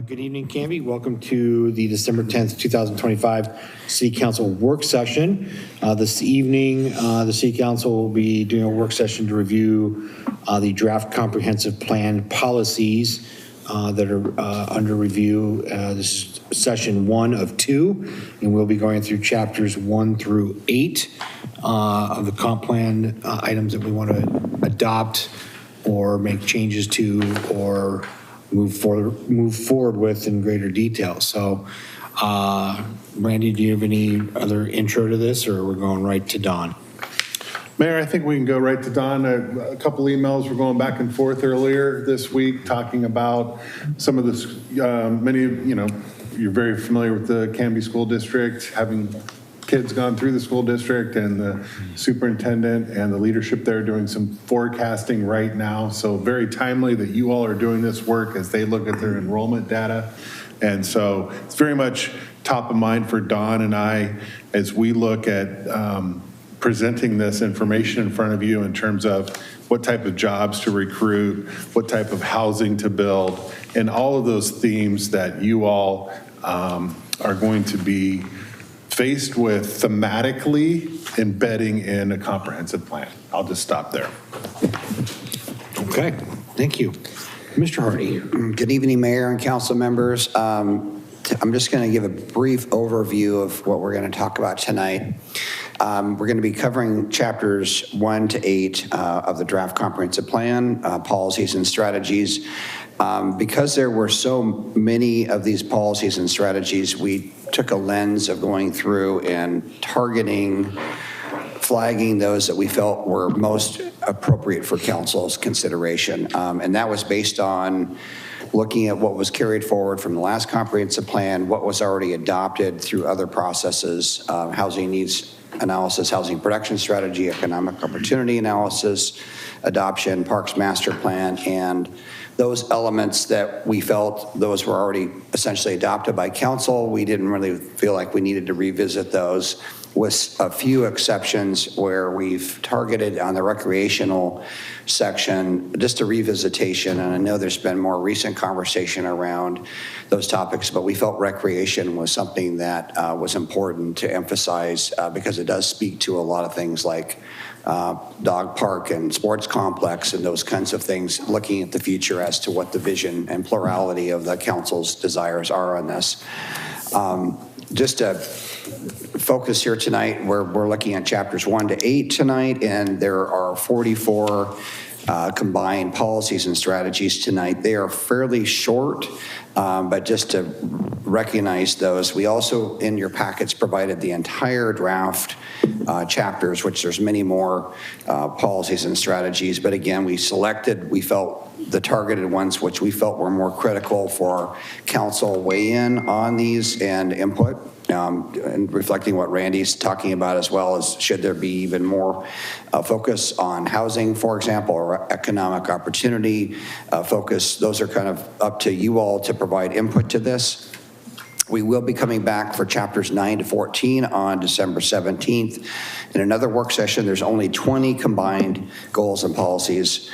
Good evening, Canby. Welcome to the December 10th, 2025 City Council work session. This evening, the City Council will be doing a work session to review the draft comprehensive plan policies that are under review. This is session 1 of 2, and we'll be going through chapters 1 through 8 of the comp plan items that we want to adopt or make changes to or move forward with in greater detail. So, Randy, do you have any other intro to this, or we're going right to Don? Mayor, I think we can go right to Don. A couple emails were going back and forth earlier this week talking about some of this. Many, you're very familiar with the Canby School District, having kids gone through the school district, and the superintendent and the leadership there doing some forecasting right now. So very timely that you all are doing this work as they look at their enrollment data. And so it's very much top of mind for Don and I as we look at presenting this information in front of you in terms of what type of jobs to recruit, what type of housing to build, and all of those themes that you all are going to be faced with thematically embedding in a comprehensive plan. I'll just stop there. Okay, thank you. Mr. Hardy. Good evening, Mayor and council members. I'm just going to give a brief overview of what we're going to talk about tonight. We're going to be covering chapters 1 to 8 of the draft comprehensive plan, policies and strategies. Because there were so many of these policies and strategies, we took a lens of going through and targeting, flagging those that we felt were most appropriate for council's consideration. And that was based on looking at what was carried forward from the last comprehensive plan, what was already adopted through other processes, housing needs analysis, housing production strategy, economic opportunity analysis, adoption, parks master plan, and those elements that we felt those were already essentially adopted by council. We didn't really feel like we needed to revisit those, with a few exceptions where we've targeted on the recreational section just a revisitation. And I know there's been more recent conversation around those topics, but we felt recreation was something that was important to emphasize because it does speak to a lot of things like dog park and sports complex and those kinds of things, looking at the future as to what the vision and plurality of the council's desires are on this. Just to focus here tonight, we're looking at chapters 1 to 8 tonight, and there are 44 combined policies and strategies tonight. They are fairly short, but just to recognize those, we also in your packets provided the entire draft chapters, which there's many more policies and strategies. But again, we felt the targeted ones, which we felt were more critical for council weigh in on these and input. And reflecting what Randy's talking about as well, as should there be even more focus on housing, for example, or economic opportunity focus. Those are kind of up to you all to provide input to this. We will be coming back for chapters 9 to 14 on December 17th. In another work session, there's only 20 combined goals and policies.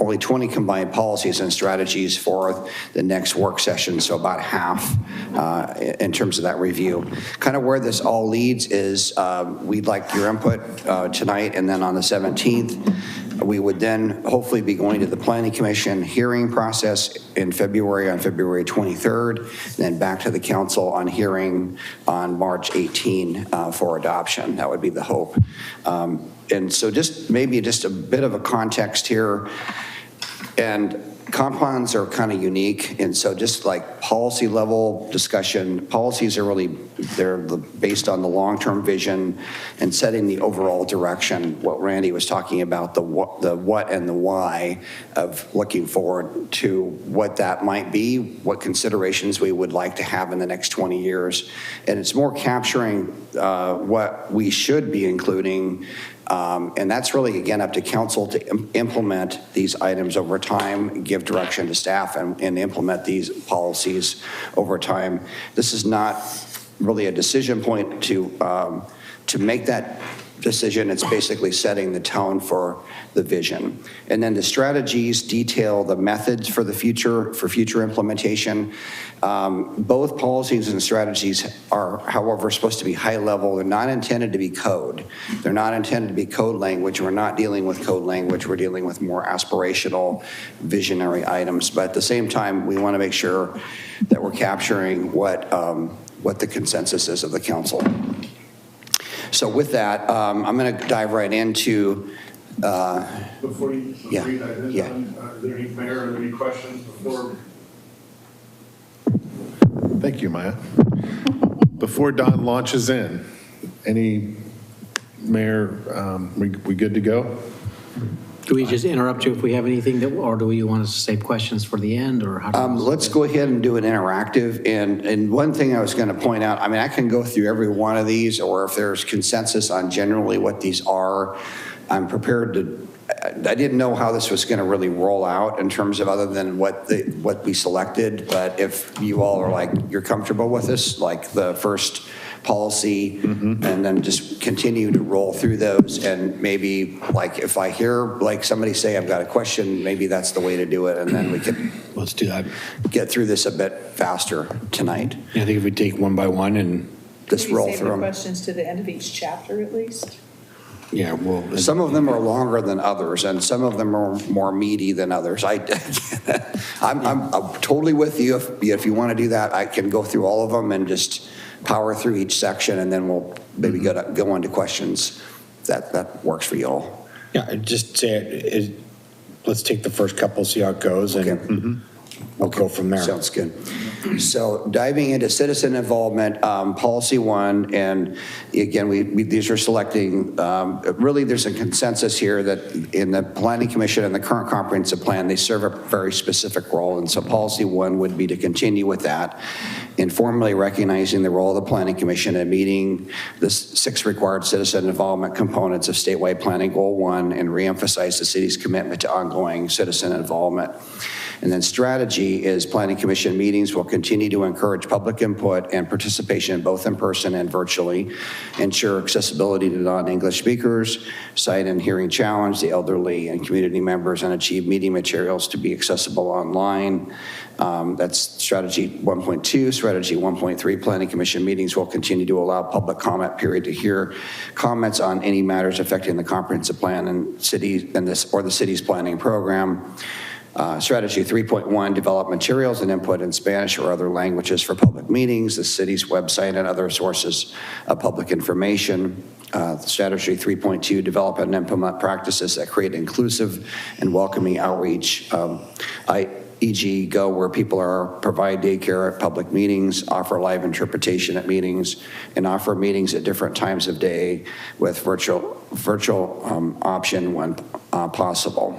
Only 20 combined policies and strategies for the next work session, so about half in terms of that review. Kind of where this all leads is we'd like your input tonight, and then on the 17th, we would then hopefully be going to the Planning Commission hearing process in February, on February 23rd, and then back to the council on hearing on March 18 for adoption. That would be the hope. And so maybe just a bit of a context here. And comp plans are kind of unique, and so just like policy level discussion, policies are they're based on the long-term vision and setting the overall direction. What Randy was talking about, the what and the why of looking forward to what that might be, what considerations we would like to have in the next 20 years. And it's more capturing what we should be including. And that's really, again, up to council to implement these items over time, give direction to staff, and implement these policies over time. This is not really a decision point to make that decision. It's basically setting the tone for the vision. And then the strategies detail the methods for future implementation. Both policies and strategies are, however, supposed to be high level. They're not intended to be code. They're not intended to be code language. We're not dealing with code language. We're dealing with more aspirational, visionary items. But at the same time, we want to make sure that we're capturing what the consensus is of the council. So with that, I'm going to dive right into. Before you read that, yeah. Are there any, Mayor, are there any questions before? Thank you, Maya. Before Don launches in, any, Mayor, we good to go? Do we just interrupt you if we have anything that, or do we want us to save questions for the end, or how? Let's go ahead and do an interactive. And one thing I was going to point out, I mean, I can go through every one of these, or if there's consensus on generally what these are, I'm prepared to. I didn't know how this was going to really roll out in terms of other than what we selected. But if you all are like, you're comfortable with this, like the first policy, and then just continue to roll through those, and maybe like if I hear like somebody say I've got a question, maybe that's the way to do it, and then we can Let's do that. get through this a bit faster tonight. I think if we take one by one and, Just roll through the them. questions to the end of each chapter at least? yeah, we'll. Some of them are longer than others, and some of them are more meaty than others. I'm totally with you. If you want to do that, I can go through all of them and just power through each section, and then we'll maybe go on to questions. That works for you all. Yeah, I'd just say let's take the first couple, see how it goes, and Okay. we'll go from there. Sounds good. So diving into citizen involvement, policy one, and again, these are selecting, really there's a consensus here that in the Planning Commission and the current comprehensive plan, they serve a very specific role. And so policy one would be to continue with that, informally recognizing the role of the Planning Commission in meeting the 6 required citizen involvement components of statewide planning goal 1, and reemphasize the city's commitment to ongoing citizen involvement. And then strategy is Planning Commission meetings will continue to encourage public input and participation both in person and virtually, ensure accessibility to non-English speakers, sight and hearing challenge the elderly and community members, and achieve meeting materials to be accessible online. That's strategy 1.2. Strategy 1.3, Planning Commission meetings will continue to allow public comment period to hear comments on any matters affecting the comprehensive plan and the city's planning program. Strategy 3.1, develop materials and input in Spanish or other languages for public meetings, the city's website and other sources of public information. Strategy 3.2, develop and implement practices that create inclusive and welcoming outreach, e.g. go where people are, provide daycare at public meetings, offer live interpretation at meetings, and offer meetings at different times of day with virtual option when possible.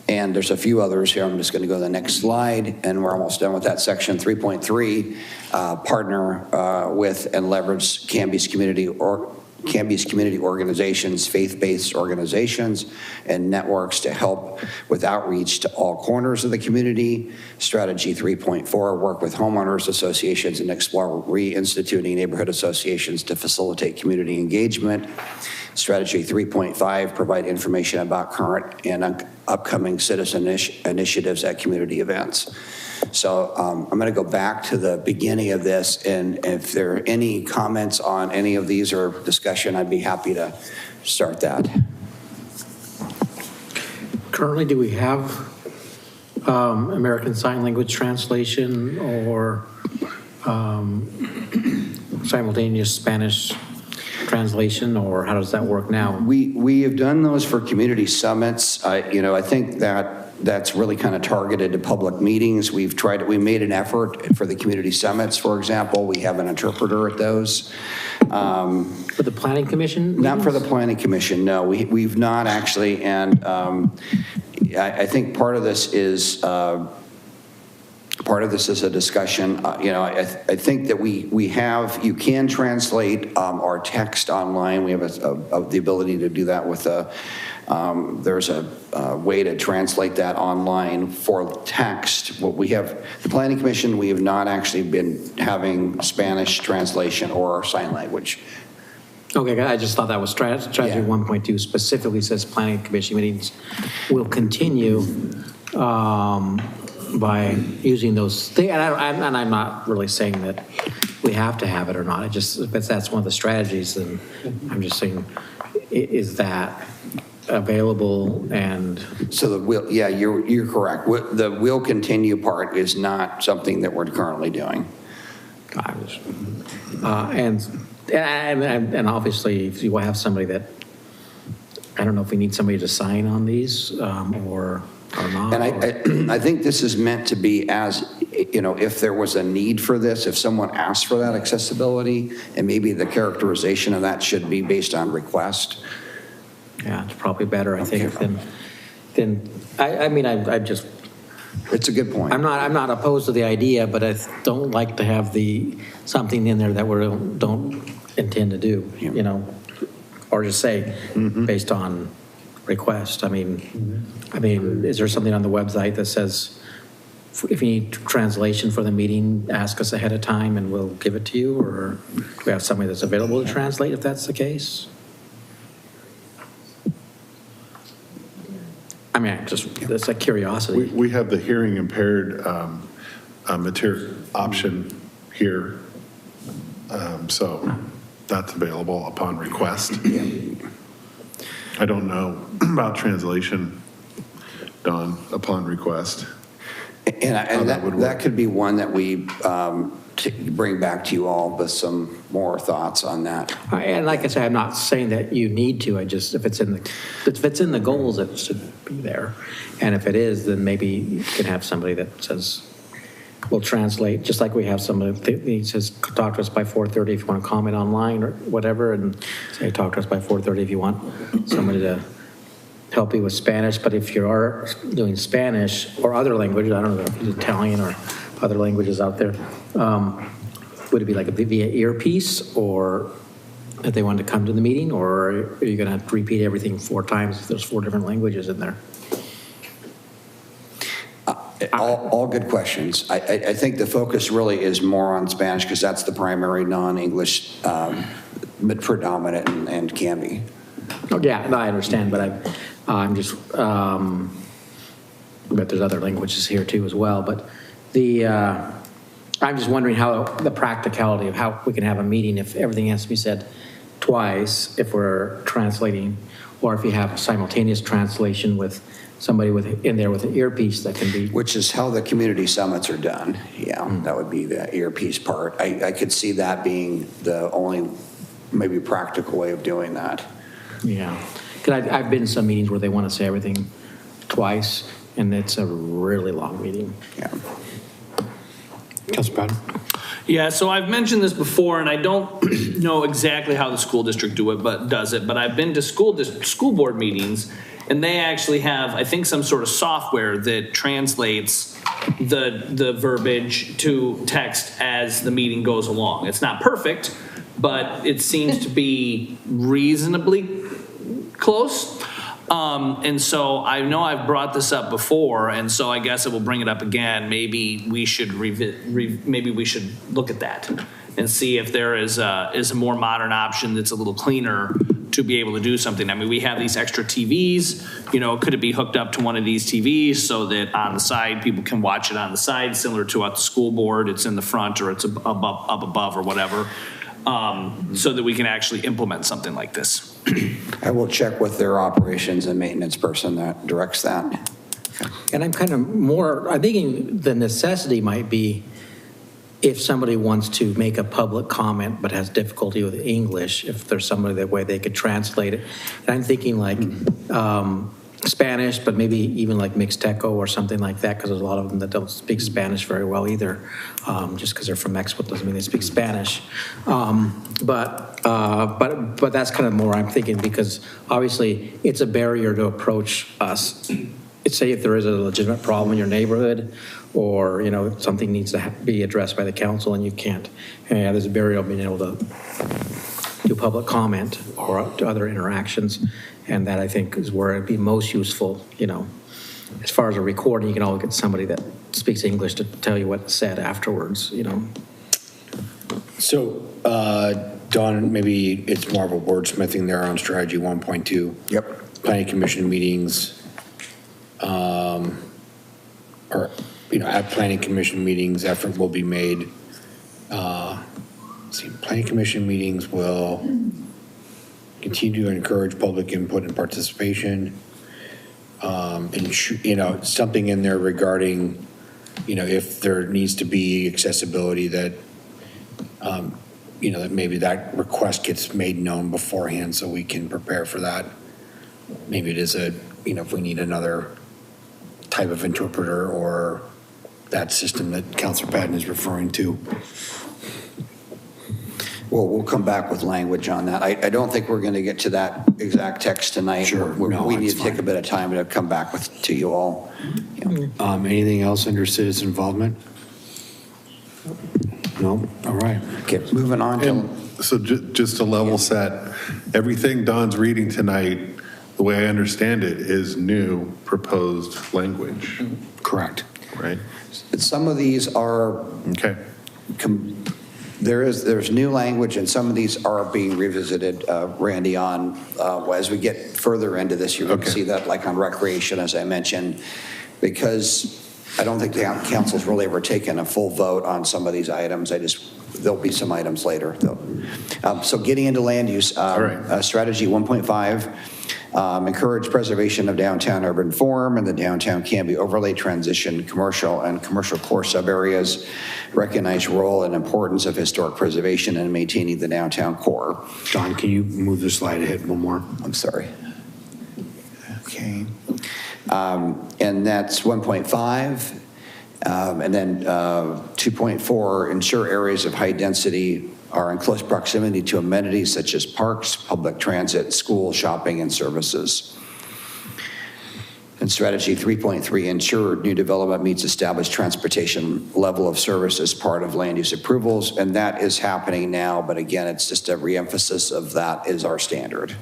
And there's a few others here. I'm just going to go to the next slide, and we're almost done with that section. 3.3, partner with and leverage Canby's community organizations, faith-based organizations, and networks to help with outreach to all corners of the community. Strategy 3.4, work with homeowners associations and explore reinstituting neighborhood associations to facilitate community engagement. Strategy 3.5, provide information about current and upcoming citizen initiatives at community events. So I'm going to go back to the beginning of this, and if there are any comments on any of these or discussion, I'd be happy to start that. Currently, do we have American Sign Language translation or simultaneous Spanish translation, or how does that work now? We have done those for community summits. I think that's really kind of targeted to public meetings. We made an effort for the community summits, for example. We have an interpreter at those. For the Planning Commission? Not for the Planning Commission, no. We've not actually, and I think part of this is a discussion. I think that you can translate our text online. We have the ability to do that with there's a way to translate that online for text. What we have, the Planning Commission, we have not actually been having Spanish translation or sign language. Okay, I just thought that was strategy Yeah. 1.2 specifically says planning commission meetings will continue by using those things. And I'm not really saying that we have to have it or not. If that's one of the strategies, then I'm just saying, is that available? And So the will, yeah, you're correct. The will continue part is not something that we're currently doing. and obviously, if you have somebody that, I don't know if we need somebody to sign on these or not. And I think this is meant to be as, if there was a need for this, if someone asked for that accessibility, and maybe the characterization of that should be based on request. Yeah, it's probably better, I think, Okay. than, I just, It's a good point. I'm not opposed to the idea, but I don't like to have something in there that we don't intend to do, or just say, based on request. I mean, is there something on the website that says, if you need translation for the meeting, ask us ahead of time and we'll give it to you? Or do we have somebody that's available to translate if that's the case? I mean, it's a curiosity. We have the hearing impaired material option here. So that's available upon request. I don't know about translation, Don, upon request. And that would work. that could be one that we bring back to you all with some more thoughts on that. And like I said, I'm not saying that you need to. If it's in the goals, it should be there. And if it is, then maybe you can have somebody that says, we'll translate, just like we have somebody that says, talk to us by 4:30 if you want to comment online or whatever, and say, talk to us by 4:30 if you want somebody to help you with Spanish. But if you are doing Spanish or other languages, I don't know if it's Italian or other languages out there, would it be like via earpiece, or if they wanted to come to the meeting, or are you going to have to repeat everything 4 times if there's 4 different languages in there? All good questions. I think the focus really is more on Spanish because that's the primary non-English predominant and Canby. Oh, yeah, no, I understand, but I'm just, but there's other languages here too as well. But I'm just wondering how the practicality of how we can have a meeting if everything has to be said twice, if we're translating, or if you have simultaneous translation with somebody in there with an earpiece that can be. Which is how the community summits are done. Yeah, that would be the earpiece part. I could see that being the only maybe practical way of doing that. Yeah, because I've been in some meetings where they want to say everything twice, and it's a really long meeting. Yeah. Councilor Patton? Yeah, so I've mentioned this before, and I don't know exactly how the school district does it, but I've been to school board meetings, and they actually have, I think, some sort of software that translates the verbiage to text as the meeting goes along. It's not perfect, but it seems to be reasonably close. And so I know I've brought this up before, and so I guess I will bring it up again. Maybe we should maybe we should look at that and see if there is a more modern option that's a little cleaner to be able to do something. I mean, we have these extra TVs, could it be hooked up to one of these TVs so that on the side, people can watch it on the side, similar to at the school board, it's in the front or it's up above or whatever, so that we can actually implement something like this. I will check with their operations and maintenance person that directs that. And I'm I'm thinking the necessity might be if somebody wants to make a public comment but has difficulty with English, if there's somebody that way they could translate it. And I'm thinking like Spanish, but maybe even like Mixteco or something like that, because there's a lot of them that don't speak Spanish very well either. Just because they're from Mexico doesn't mean they speak Spanish. But that's kind of more I'm thinking, because obviously it's a barrier to approach us. Say if there is a legitimate problem in your neighborhood, or something needs to be addressed by the council and you can't. There's a barrier of being able to do public comment or to other interactions, and that I think is where it'd be most useful. As far as a recording, you can always get somebody that speaks English to tell you what's said afterwards. So Don, maybe it's more of a wordsmithing there on strategy 1.2. Yep. Planning commission meetings, or, at planning commission meetings, effort will be made. Planning commission meetings will continue to encourage public input and participation. And, something in there regarding, if there needs to be accessibility that, that maybe that request gets made known beforehand so we can prepare for that. Maybe it is if we need another type of interpreter or that system that Councilor Patton is referring to. Well, we'll come back with language on that. I don't think we're going to get to that exact text tonight. Sure. No, We need that's to take fine. a bit of time to come back to you all. Anything else under citizen involvement? No? All right. Okay, moving on to, And so just to level set, everything Don's reading tonight, the way I understand it, is new proposed language, Correct. right? some of these are Okay. there's new language, and some of these are being revisited, Randy, on, as we get further into this, you're going to Okay. see that, like on recreation, as I mentioned, because I don't think the council's really ever taken a full vote on some of these items. There'll be some items later, though. So getting into land use, right. strategy 1.5, encourage preservation of downtown urban form and the downtown Canby overlay transition, commercial and commercial core subareas, recognize role and importance of historic preservation and maintaining the downtown core. Don, can you move the slide ahead one more? I'm sorry. Okay. And that's 1.5. And then 2.4, ensure areas of high density are in close proximity to amenities such as parks, public transit, school, shopping, and services. And strategy 3.3, ensure new development meets established transportation level of service as part of land use approvals. And that is happening now, but again, it's just a reemphasis of that is our standard.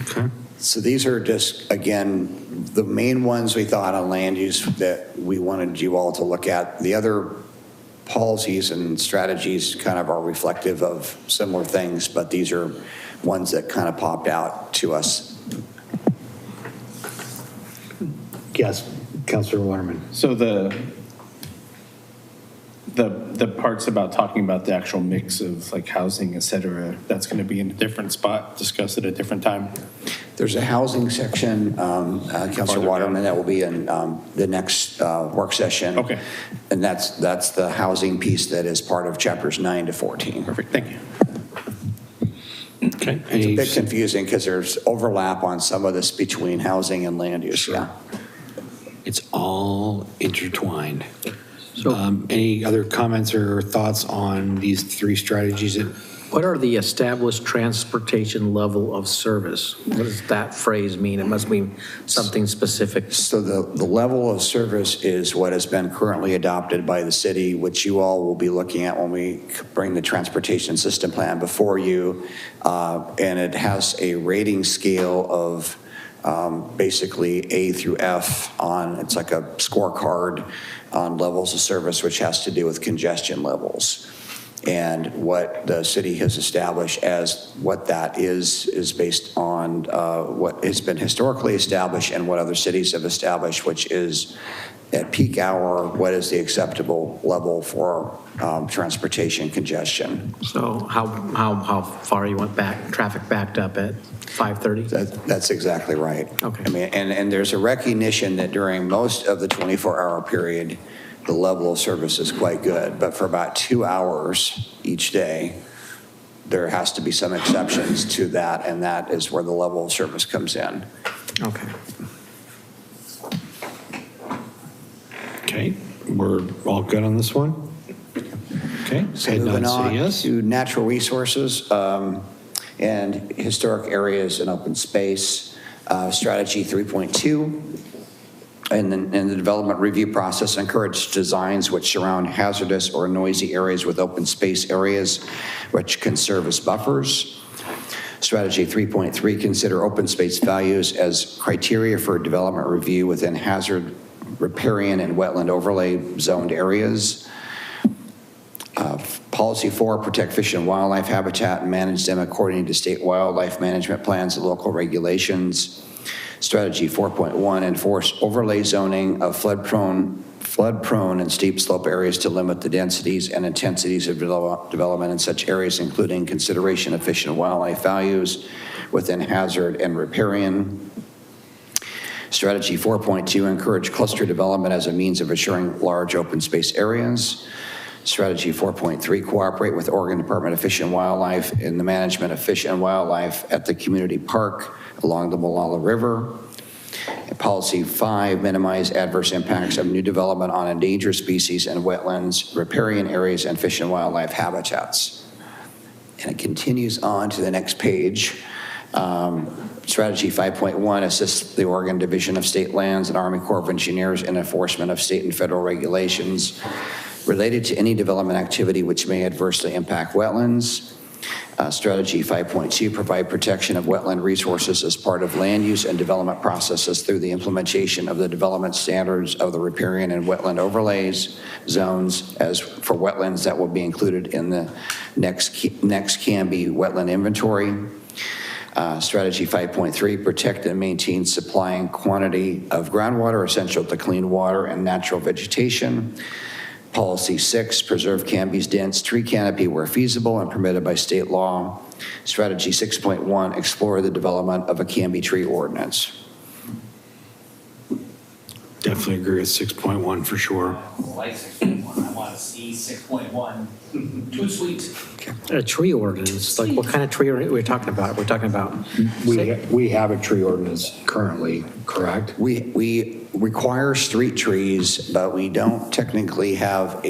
Okay. So these are just, again, the main ones we thought on land use that we wanted you all to look at. The other policies and strategies kind of are reflective of similar things, but these are ones that kind of popped out to us. Yes, Councilor Waterman. So the parts about talking about the actual mix of like housing, et cetera, that's going to be in a different spot, discussed at a different time. There's a housing section, Councilor Waterman, that will be in the next work session. Okay. And that's the housing piece that is part of chapters 9 to 14. Perfect, thank you. Okay. It's a bit confusing because there's overlap on some of this between housing and land use. Sure. Yeah. It's all intertwined. So, any other comments or thoughts on these three strategies? What are the established transportation level of service? What does that phrase mean? It must mean something specific. So the level of service is what has been currently adopted by the city, which you all will be looking at when we bring the transportation system plan before you. And it has a rating scale of basically A through F it's like a scorecard on levels of service, which has to do with congestion levels. And what the city has established as what that is based on what has been historically established and what other cities have established, which is at peak hour, what is the acceptable level for transportation congestion. So how far you went back, traffic backed up at 5:30? That's exactly right. Okay. I mean, and there's a recognition that during most of the 24-hour period, the level of service is quite good, but for about 2 hours each day, there has to be some exceptions to that, and that is where the level of service comes in. Okay. Okay, we're all good on this one? Okay. So Head moving nod, say on yes. to natural resources and historic areas and open space, strategy 3.2. And in the development review process, encourage designs which surround hazardous or noisy areas with open space areas which can serve as buffers. Strategy 3.3, consider open space values as criteria for development review within hazard, riparian, and wetland overlay zoned areas. Policy 4, protect fish and wildlife habitat and manage them according to state wildlife management plans and local regulations. Strategy 4.1, enforce overlay zoning of flood-prone and steep slope areas to limit the densities and intensities of development in such areas, including consideration of fish and wildlife values within hazard and riparian. Strategy 4.2, encourage cluster development as a means of assuring large open space areas. Strategy 4.3, cooperate with Oregon Department of Fish and Wildlife in the management of fish and wildlife at the community park along the Molalla River. And policy 5, minimize adverse impacts of new development on endangered species and wetlands, riparian areas, and fish and wildlife habitats. And it continues on to the next page. Strategy 5.1, assist the Oregon Division of State Lands and Army Corps of Engineers in enforcement of state and federal regulations related to any development activity which may adversely impact wetlands. Strategy 5.2, provide protection of wetland resources as part of land use and development processes through the implementation of the development standards of the riparian and wetland overlays zones as for wetlands that will be included in the next Canby wetland inventory. Strategy 5.3, protect and maintain supply and quantity of groundwater essential to clean water and natural vegetation. Policy 6, preserve Canby's dense tree canopy where feasible and permitted by state law. Strategy 6.1, explore the development of a Canby tree ordinance. Definitely agree with 6.1 for sure. I like 6.1. I want to see 6.1. Too sweet. A tree ordinance, like what kind of tree are we talking about? We're talking about. We have a tree ordinance currently, correct? We require street trees, but we don't technically have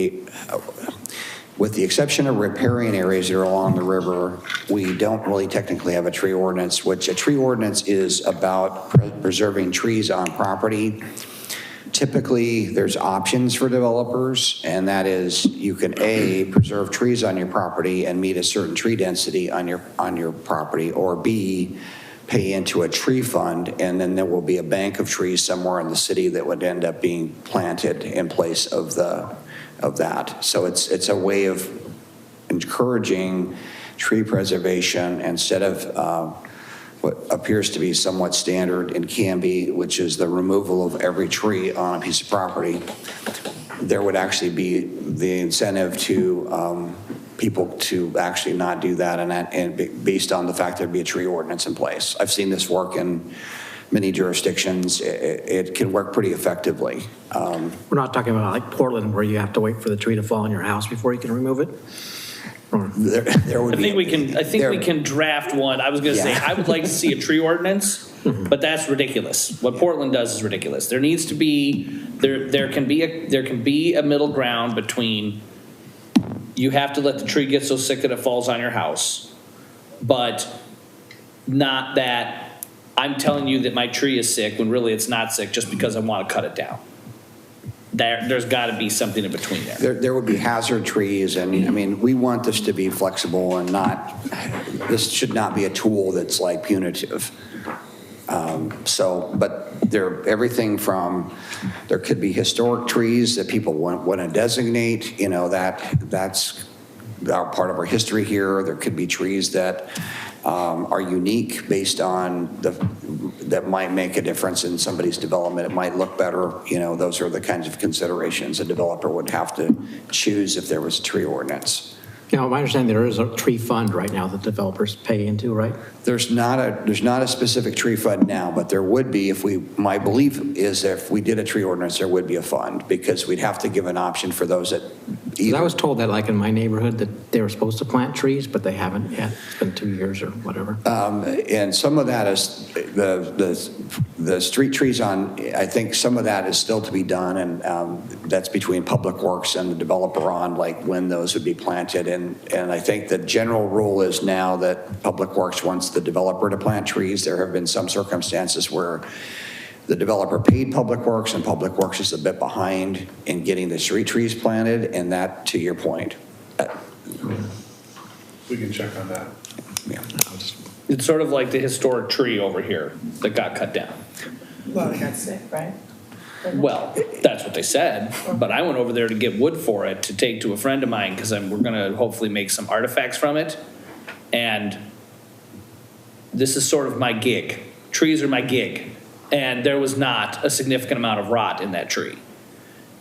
with the exception of riparian areas that are along the river, we don't really technically have a tree ordinance, which a tree ordinance is about preserving trees on property. Typically, there's options for developers, and that is you can A, preserve trees on your property and meet a certain tree density on your property, or B, pay into a tree fund, and then there will be a bank of trees somewhere in the city that would end up being planted in place of that. So it's a way of encouraging tree preservation instead of what appears to be somewhat standard in Canby, which is the removal of every tree on a piece of property. There would actually be the incentive to people to actually not do that, and based on the fact there'd be a tree ordinance in place. I've seen this work in many jurisdictions. It can work pretty effectively. We're not talking about like Portland where you have to wait for the tree to fall on your house before you can remove it? There would I think we can draft one. I was going to say, I would like to see a tree ordinance, but that's ridiculous. What Portland does is ridiculous. There needs to be, there can be a middle ground between you have to let the tree get so sick that it falls on your house, but not that I'm telling you that my tree is sick when really it's not sick just because I want to cut it down. There's got to be something in between there. There would be hazard trees, and I mean, we want this to be flexible and this should not be a tool that's like punitive. But everything from, there could be historic trees that people want to designate, that's part of our history here. There could be trees that are unique based on that might make a difference in somebody's development. It might look better. Those are the kinds of considerations a developer would have to choose if there was a tree ordinance. My understanding there is a tree fund right now that developers pay into, right? There's not a specific tree fund now, but there would be my belief is if we did a tree ordinance, there would be a fund because we'd have to give an option for those that either. I was told that like in my neighborhood that they were supposed to plant trees, but they haven't yet. It's been 2 years or whatever. And some of that is the street trees I think some of that is still to be done, and that's between Public Works and the developer on like when those would be planted. And I think the general rule is now that Public Works wants the developer to plant trees. There have been some circumstances where the developer paid Public Works and Public Works is a bit behind in getting the street trees planted, and that, to your point. We can check on that. Yeah. It's sort of like the historic tree over here that got cut down. Well, that's it, right? Well, that's what they said, but I went over there to get wood for it to take to a friend of mine because we're gonna hopefully make some artifacts from it. And this is sort of my gig. Trees are my gig. And there was not a significant amount of rot in that tree.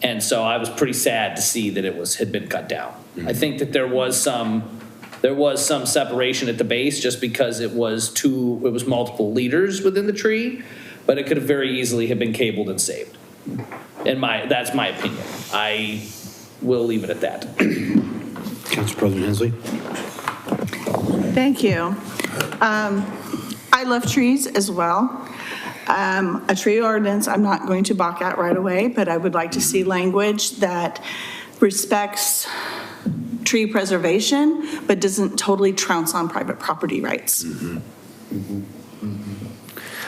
And so I was pretty sad to see that had been cut down. I think that there was some separation at the base just because it was multiple leaders within the tree, but it could have very easily have been cabled and saved. That's my opinion. I will leave it at that. Council President Hensley? Thank you. I love trees as well. A tree ordinance, I'm not going to balk at right away, but I would like to see language that respects tree preservation, but doesn't totally trounce on private property rights.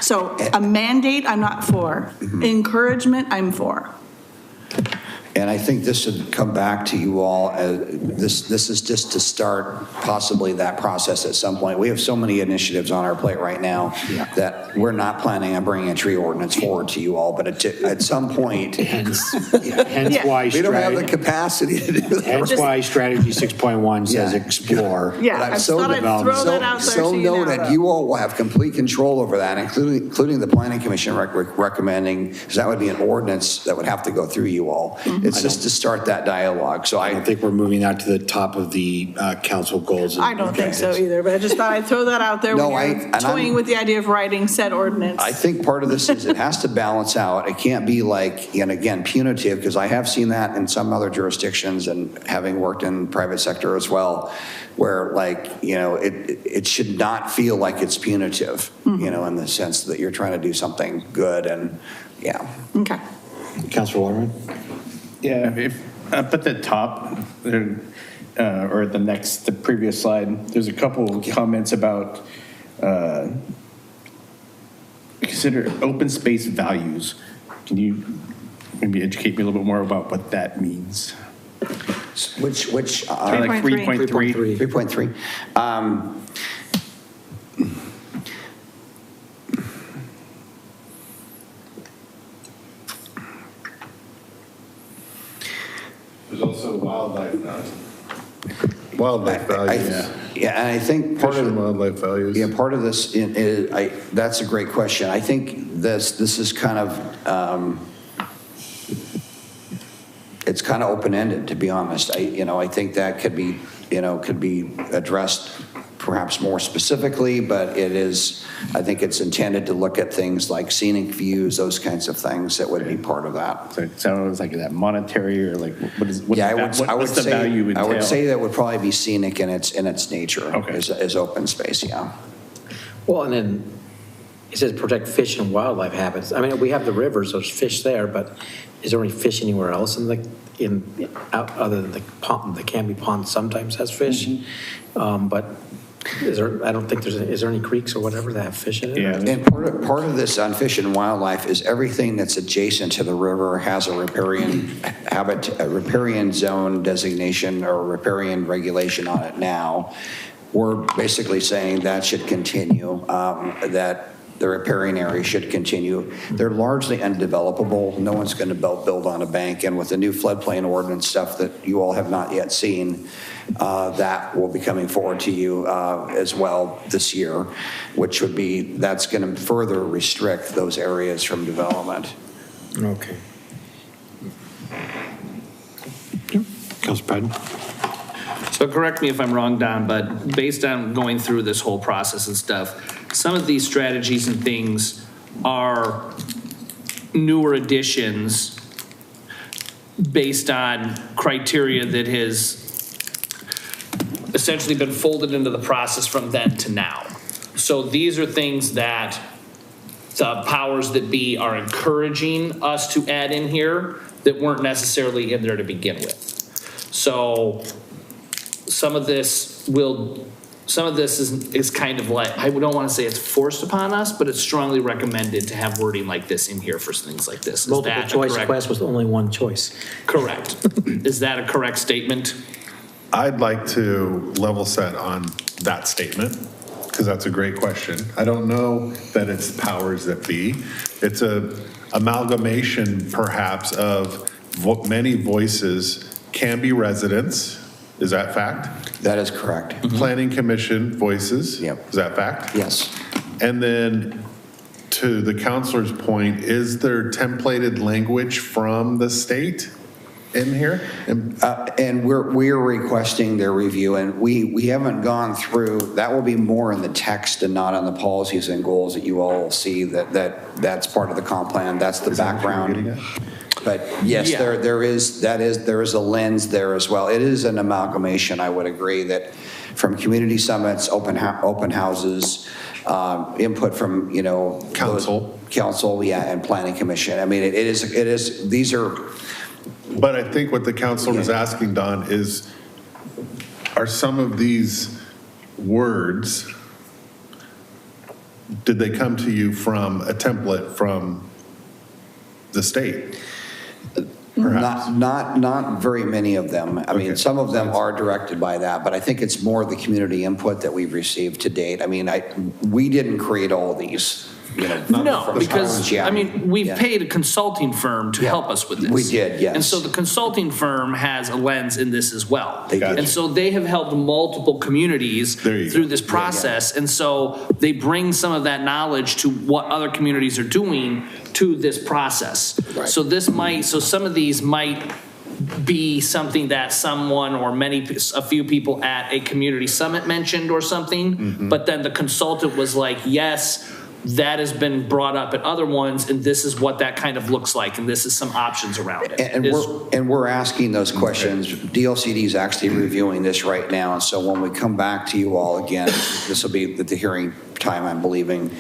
So a mandate, I'm not for. Encouragement, I'm for. And I think this should come back to you all. This is just to start possibly that process at some point. We have so many initiatives on our plate right now that we're not planning on bringing a tree ordinance forward to you all, but at some point. Hence Yeah. why We don't have the capacity to do that. Hence why strategy 6.1 says explore. Yeah, But I so thought I'd throw that out there So so you know. noted, you all will have complete control over that, including the planning commission recommending, because that would be an ordinance that would have to go through you all. It's just to start that dialogue. So I don't think we're moving that to the top of the council goals. I don't think so either, but I just thought I'd throw that out there No, when you're toying with the idea of writing said ordinance. I think part of this is it has to balance out. It can't be like, and again, punitive, because I have seen that in some other jurisdictions and having worked in private sector as well, where it should not feel like it's punitive, in the sense that you're trying to do something good and, Okay. Councilor Waterman? Yeah, if up at the top, or the previous slide, there's a couple of comments about consider open space values. Can you maybe educate me a little bit more about what that means? which Like 3.3. 3.3. 3.3. There's also wildlife values. Yeah, and I think part Fish of and wildlife values. Yeah, part of this, that's a great question. I think this is kind of, it's kind of open-ended, to be honest. I think that could be addressed perhaps more specifically, but I think it's intended to look at things like scenic views, those kinds of things that would be part of that. So it sounds like that monetary or like what's the say, value entail? I would say that would probably be scenic in its nature, Okay. as open space, yeah. Well, and then it says protect fish and wildlife habits. I mean, we have the rivers, there's fish there, but is there any fish anywhere else other than the pond? The Canby Pond sometimes has fish, but is there any creeks or whatever that have fish in it? Yeah. And part of this on fish and wildlife is everything that's adjacent to the river has a riparian zone designation or riparian regulation on it now. We're basically saying that should continue, that the riparian area should continue. They're largely undevelopable. No one's going to build on a bank. And with the new floodplain ordinance stuff that you all have not yet seen, that will be coming forward to you as well this year, that's going to further restrict those areas from development. Okay. Councilor Patton? So correct me if I'm wrong, Don, but based on going through this whole process and stuff, some of these strategies and things are newer additions based on criteria that has essentially been folded into the process from then to now. So these are things that the powers that be are encouraging us to add in here that weren't necessarily in there to begin with. So some of this is kind of like, I don't want to say it's forced upon us, but it's strongly recommended to have wording like this in here for things like this. Is Multiple that choice correct? quest with only one choice. Correct. Is that a correct statement? I'd like to level set on that statement, because that's a great question. I don't know that it's powers that be. It's a amalgamation perhaps of many voices, Canby residents, is that fact? That is correct. Planning Commission voices, Yep. is that fact? Yes. And then to the counselor's point, is there templated language from the state in here? And we're requesting their review, and we haven't gone through, that will be more in the text and not on the policies and goals that you all see, that's part of the comp plan, that's the background. But yes, Yeah. there is a lens there as well. It is an amalgamation, I would agree, that from community summits, open houses, input from, council, yeah, and planning commission. I mean, it is, these are. But I think what the counselor was asking, Don, is are some of these words, did they come to you from a template from the state? Perhaps. Not very many of them. I mean, Okay. some of them are directed by that, but I think it's more the community input that we've received to date. I mean, we didn't create all these, No, from because, scratch, yeah. I mean, we've Yeah. paid a consulting firm to Yeah. help us with this. We did, yes. And so the consulting firm has a lens in this as well. They did. And so they have helped multiple communities There you go. through this process. And so they bring some of that knowledge to what other communities are doing to this process. Right. So some of these might be something that someone or a few people at a community summit mentioned or something, but then the consultant was like, yes, that has been brought up at other ones, and this is what that kind of looks like, and this is some options around it. And we're asking those questions. DLCD is actually reviewing this right now, and so when we come back to you all again, this will be at the hearing time, I'm believing,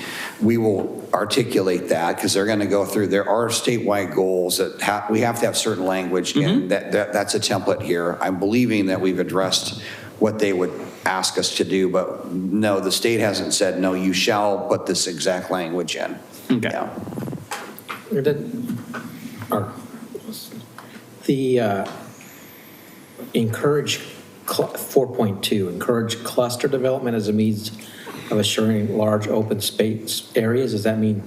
we will articulate that, because they're going to go through, there are statewide goals that we have to have certain language, and that's a template here. I'm believing that we've addressed what they would ask us to do, but no, the state hasn't said, no, you shall put this exact language in. Okay. Yeah. The encourage 4.2, encourage cluster development as a means of assuring large open space areas. Does that mean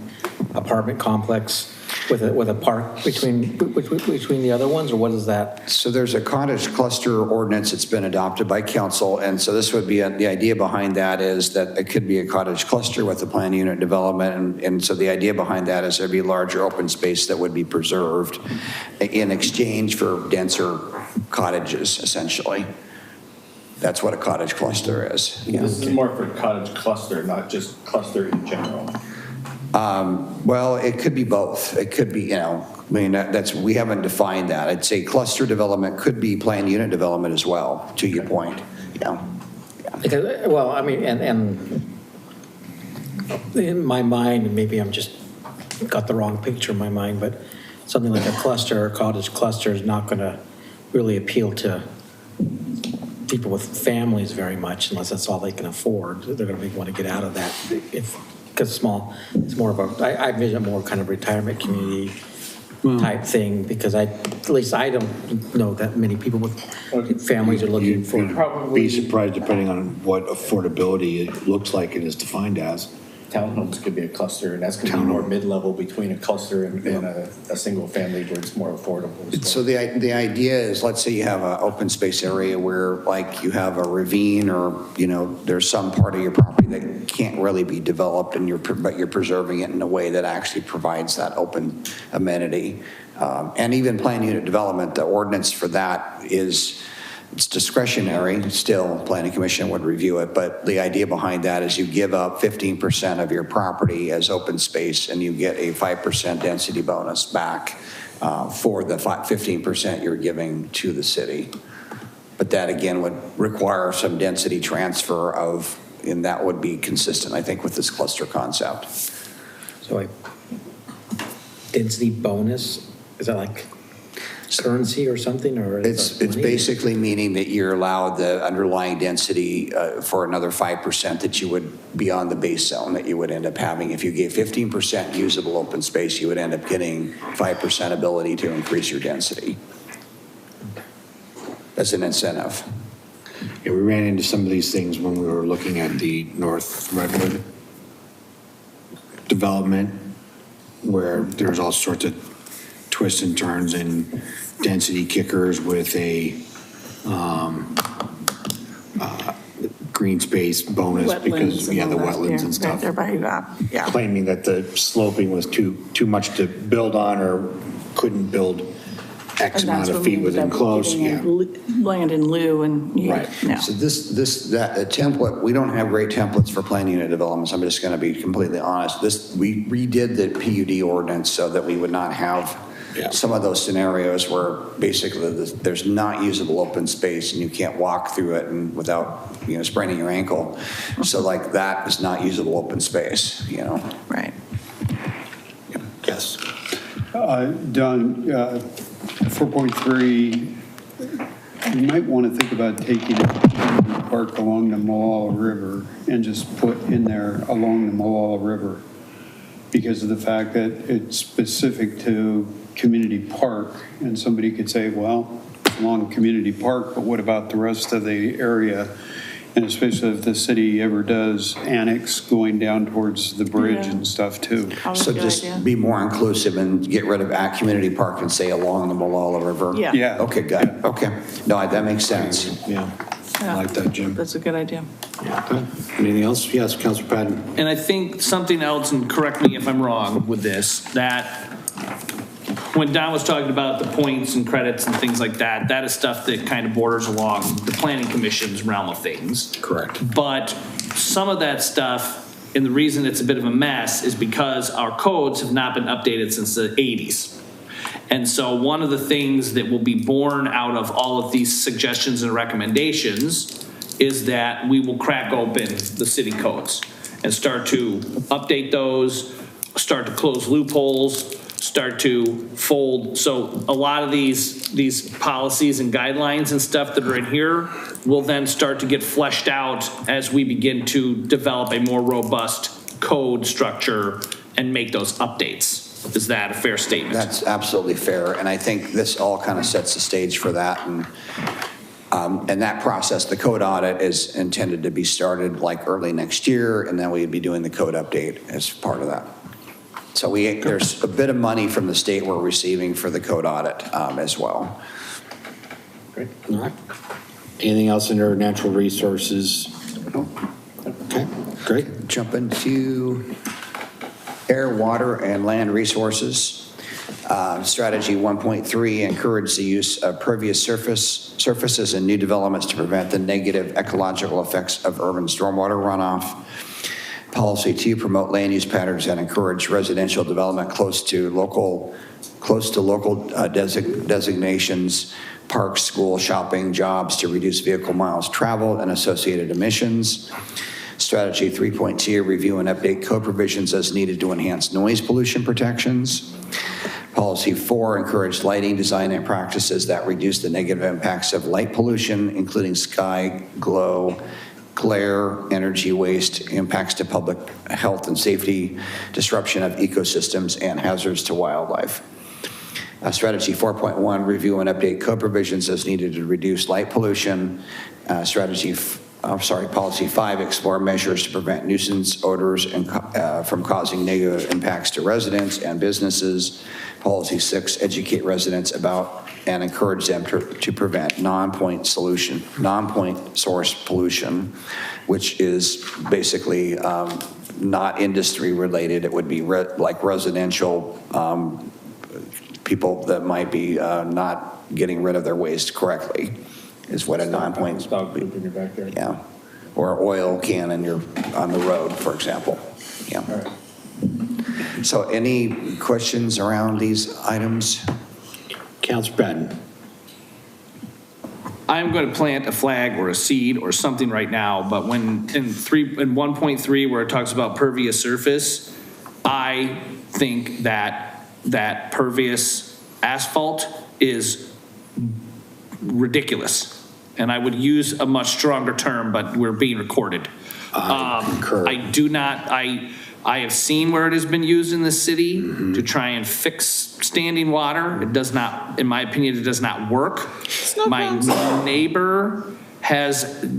apartment complex with a park between the other ones, or what is that? So there's a cottage cluster ordinance that's been adopted by council, and so this would be, the idea behind that is that it could be a cottage cluster with a planned unit development, and so the idea behind that is there'd be larger open space that would be preserved in exchange for denser cottages, essentially. That's what a cottage cluster is. Yeah. This is more for cottage cluster, not just cluster in general. Well, it could be both. It could be, we haven't defined that. I'd say cluster development could be planned unit development as well, to your point. Yeah. Because, well, I mean, and in my mind, and maybe I'm just got the wrong picture in my mind, but something like a cluster or cottage cluster is not going to really appeal to people with families very much, unless that's all they can afford. They're going to want to get out of that because it's more of I envision more kind of retirement community type thing, because at least I don't know that many people with families are looking for. You'd be surprised depending on what affordability it looks like it is defined as. Townhomes could be a cluster, and that's going to be more mid-level between a cluster and a single family where it's more affordable. So the idea is, let's say you have an open space area where like you have a ravine, or, there's some part of your property that can't really be developed, but you're preserving it in a way that actually provides that open amenity. And even planned unit development, the ordinance for that it's discretionary. Still, Planning Commission would review it, but the idea behind that is you give up 15% of your property as open space, and you get a 5% density bonus back for the 15% you're giving to the city. But that again would require some density transfer and that would be consistent, I think, with this cluster concept. So a density bonus, is that like currency or something, or It's basically meaning that you're allowed the underlying density for another 5% that you would be on the base zone that you would end up having. If you gave 15% usable open space, you would end up getting 5% ability to increase your density as an incentive. we ran into some of these things when we were looking at the North Redwood development, where there's all sorts of twists and turns and density kickers with a green space bonus because, and yeah, the all that. wetlands Yeah, and stuff. Right there by you, yeah. Claiming that the sloping was too much to build on or couldn't build X And amount that's of when feet we within ended up close, getting yeah. land in lieu and, Right. yeah. So that template, we don't have great templates for planning unit developments. I'm just going to be completely honest. We redid the PUD ordinance so that we would not have Yeah. some of those scenarios where basically there's not usable open space and you can't walk through it and without, spraining your ankle. So like that is not usable open space, Right. Yes. Don, 4.3, you might want to think about taking a park along the Malala River and just put in there along the Malala River because of the fact that it's specific to community park. And somebody could say, well, it's along community park, but what about the rest of the area? And especially if the city ever does annex going down towards the bridge Yeah. and stuff too. Probably a So good just idea. be more inclusive and get rid of at community park and say along the Malala River. Yeah. Yeah. Okay, good. Okay. No, that makes sense. Yeah, I Yeah. like that, Jim. That's a good idea. Okay. Anything else? Yes, Councilor Patton. And I think something else, and correct me if I'm wrong with this, that when Don was talking about the points and credits and things like that, that is stuff that kind of borders along the planning commission's realm of things. Correct. But some of that stuff, and the reason it's a bit of a mess is because our codes have not been updated since the 80s. And so one of the things that will be born out of all of these suggestions and recommendations is that we will crack open the city codes and start to update those, start to close loopholes, start to fold. So a lot of these policies and guidelines and stuff that are in here will then start to get fleshed out as we begin to develop a more robust code structure and make those updates. Is that a fair statement? That's absolutely fair. And I think this all kind of sets the stage for that. And that process, the code audit is intended to be started like early next year. And then we'd be doing the code update as part of that. So there's a bit of money from the state we're receiving for the code audit as well. Great. All right. Anything else under natural resources? Okay, great. Jump into air, water, and land resources. Strategy 1.3, encourage the use of pervious surfaces in new developments to prevent the negative ecological effects of urban stormwater runoff. Policy 2, promote land use patterns that encourage residential development close to local designations, parks, school, shopping, jobs to reduce vehicle miles traveled and associated emissions. Strategy 3.2, review and update code provisions as needed to enhance noise pollution protections. Policy 4, encourage lighting design and practices that reduce the negative impacts of light pollution, including sky glow, glare, energy waste, impacts to public health and safety, disruption of ecosystems, and hazards to wildlife. Strategy 4.1, review and update code provisions as needed to reduce light pollution. Policy 5, explore measures to prevent nuisance odors and from causing negative impacts to residents and businesses. Policy 6, educate residents about and encourage them to prevent non-point source pollution, which is basically not industry related. It would be like residential people that might be not getting rid of their waste correctly is what a non-point. Dog poop in your backyard. Yeah, or oil can on the road, for example. Yeah. All right. So any questions around these items? Councilor Patton. I'm going to plant a flag or a seed or something right now, but when in 1.3 where it talks about pervious surface, I think that pervious asphalt is ridiculous. And I would use a much stronger term, but we're being recorded. I concur. I have seen where it has been used in the city to try and fix standing water. It does not, in my opinion, it does not work. My neighbor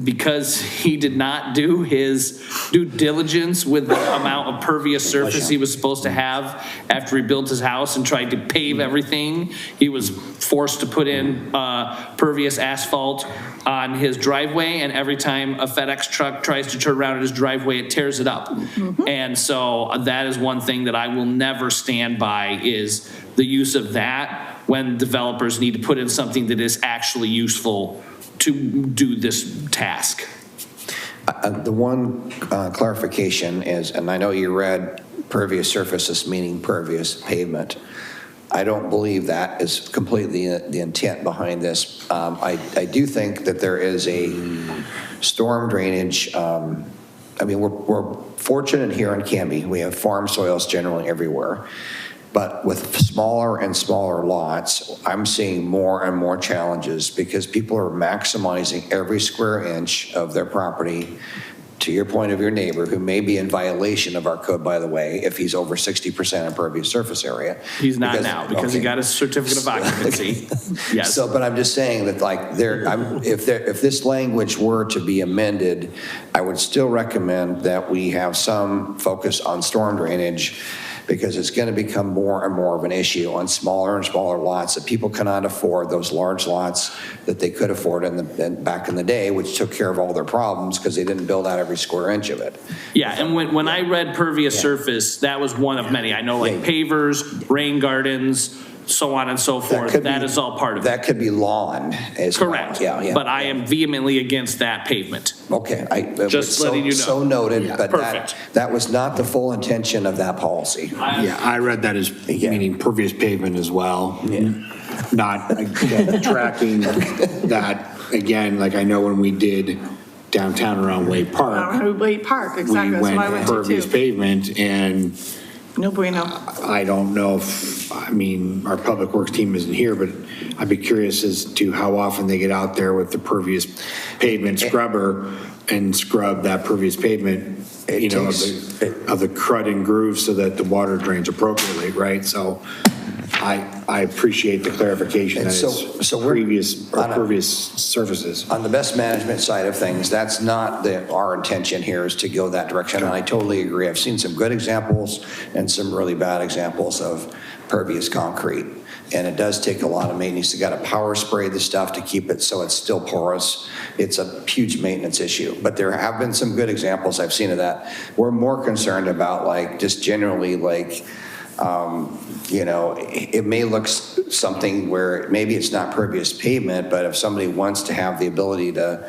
because he did not do his due diligence with the amount of pervious surface he was supposed to have after he built his house and tried to pave everything, he was forced to put in pervious asphalt on his driveway, and every time a FedEx truck tries to turn around in his driveway, it tears it up. And so that is one thing that I will never stand by, is the use of that when developers need to put in something that is actually useful to do this task. The one clarification is, and I know you read pervious surfaces meaning pervious pavement. I don't believe that is completely the intent behind this. I do think that there is a storm drainage. I mean, we're fortunate here in Canby. We have farm soils generally everywhere. But with smaller and smaller lots, I'm seeing more and more challenges because people are maximizing every square inch of their property. To your point of your neighbor, who may be in violation of our code, by the way, if he's over 60% impervious surface area. He's not now because he got his certificate of occupancy. Yes. So, but I'm just saying that, like, if this language were to be amended, I would still recommend that we have some focus on storm drainage, because it's going to become more and more of an issue on smaller and smaller lots that people cannot afford, those large lots that they could afford back in the day, which took care of all their problems because they didn't build out every square inch of it. Yeah, and when I read pervious surface, that was one of many. I know, like pavers, rain gardens, so on and so forth. That is all part of it. That could be lawn as well. Correct. Yeah. But I am vehemently against that pavement. Okay. Just letting you know. So noted, but Perfect. that was not the full intention of that policy. Yeah, I read that as meaning pervious pavement as well. Not again, tracking that, again, like I know when we did downtown around Way Park. Way Park, exactly. We That's went what I went to pervious too. pavement, and No bueno. I don't know if, I mean, our public works team isn't here, but I'd be curious as to how often they get out there with the pervious pavement scrubber and scrub that pervious pavement, you know, of the crud and grooves so that the water drains appropriately, right? So I appreciate the clarification that it's pervious surfaces. On the best management side of things, that's not our intention here, is to go that direction. And I totally agree. I've seen some good examples and some really bad examples of pervious concrete. And it does take a lot of maintenance. You got to power spray the stuff to keep it so it's still porous. It's a huge maintenance issue. But there have been some good examples I've seen of that. We're more concerned about, like, just generally, like, you know, it may look something where maybe it's not pervious pavement, but if somebody wants to have the ability to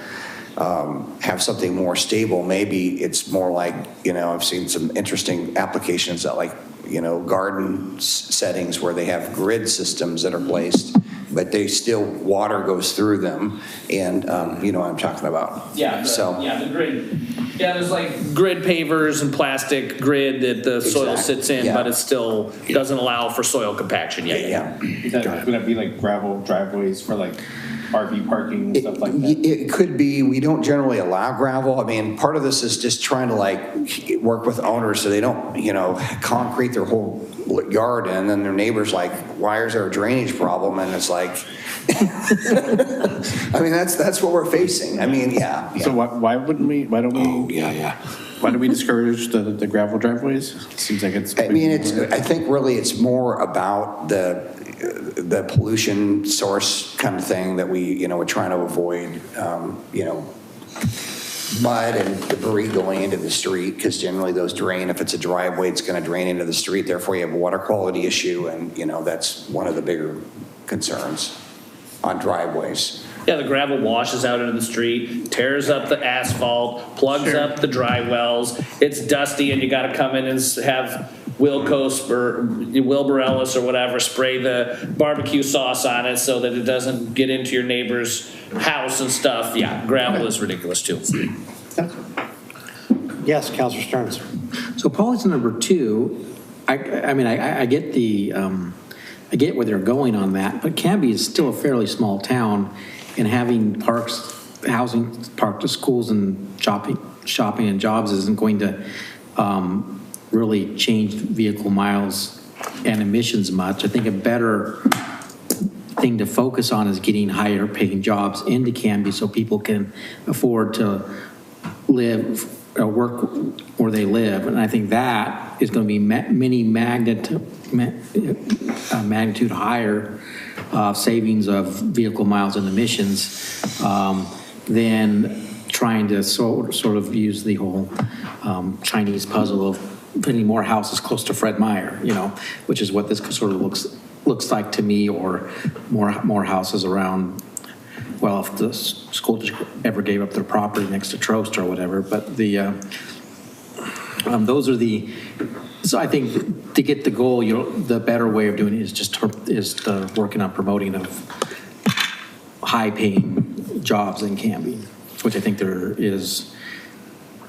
have something more stable, maybe it's more like, you know, I've seen some interesting applications that, like, you know, garden settings where they have grid systems that are placed, but they still, water goes through them, and you know what I'm talking about. Yeah, the grid. Yeah, there's like grid pavers and plastic grid that the soil sits in, but it still doesn't allow for soil compaction yet. Yeah. Is that going to be like gravel driveways for like RV parking and stuff like that? It could be. We don't generally allow gravel. I mean, part of this is just trying to, like, work with owners so they don't, you know, concrete their whole yard, and then their neighbor's like, why is there a drainage problem? And it's like, I mean, that's what we're facing. I mean, yeah. So why don't we why do we discourage the gravel driveways? It seems like it's. I mean, I think really it's more about the pollution source kind of thing that we, you know, we're trying to avoid, you know, mud and debris going into the street, because generally those drain. If it's a driveway, it's going to drain into the street. Therefore, you have a water quality issue, and, you know, that's one of the bigger concerns on driveways. Yeah, the gravel washes out into the street, tears up the asphalt, plugs up the dry wells. It's dusty, and you got to come in and have Wilkos or Wilbur Ellis or whatever spray the barbecue sauce on it so that it doesn't get into your neighbor's house and stuff. Yeah, gravel is ridiculous too. Yes, Councilor Stearns. So policy number 2, I mean, I get I get where they're going on that, but Canby is still a fairly small town, and having parks, housing, park to schools and shopping and jobs isn't going to really change vehicle miles and emissions much. I think a better thing to focus on is getting higher paying jobs into Canby so people can afford to live or work where they live. And I think that is going to be many magnitude higher savings of vehicle miles and emissions than trying to sort of use the whole Chinese puzzle of putting more houses close to Fred Meyer, which is what this sort of looks like to me, or more houses around. Well, if the school district ever gave up their property next to Trost or whatever, but those are the. So I think to get the goal, the better way of doing it is working on promoting of high-paying jobs in Canby, which I think there is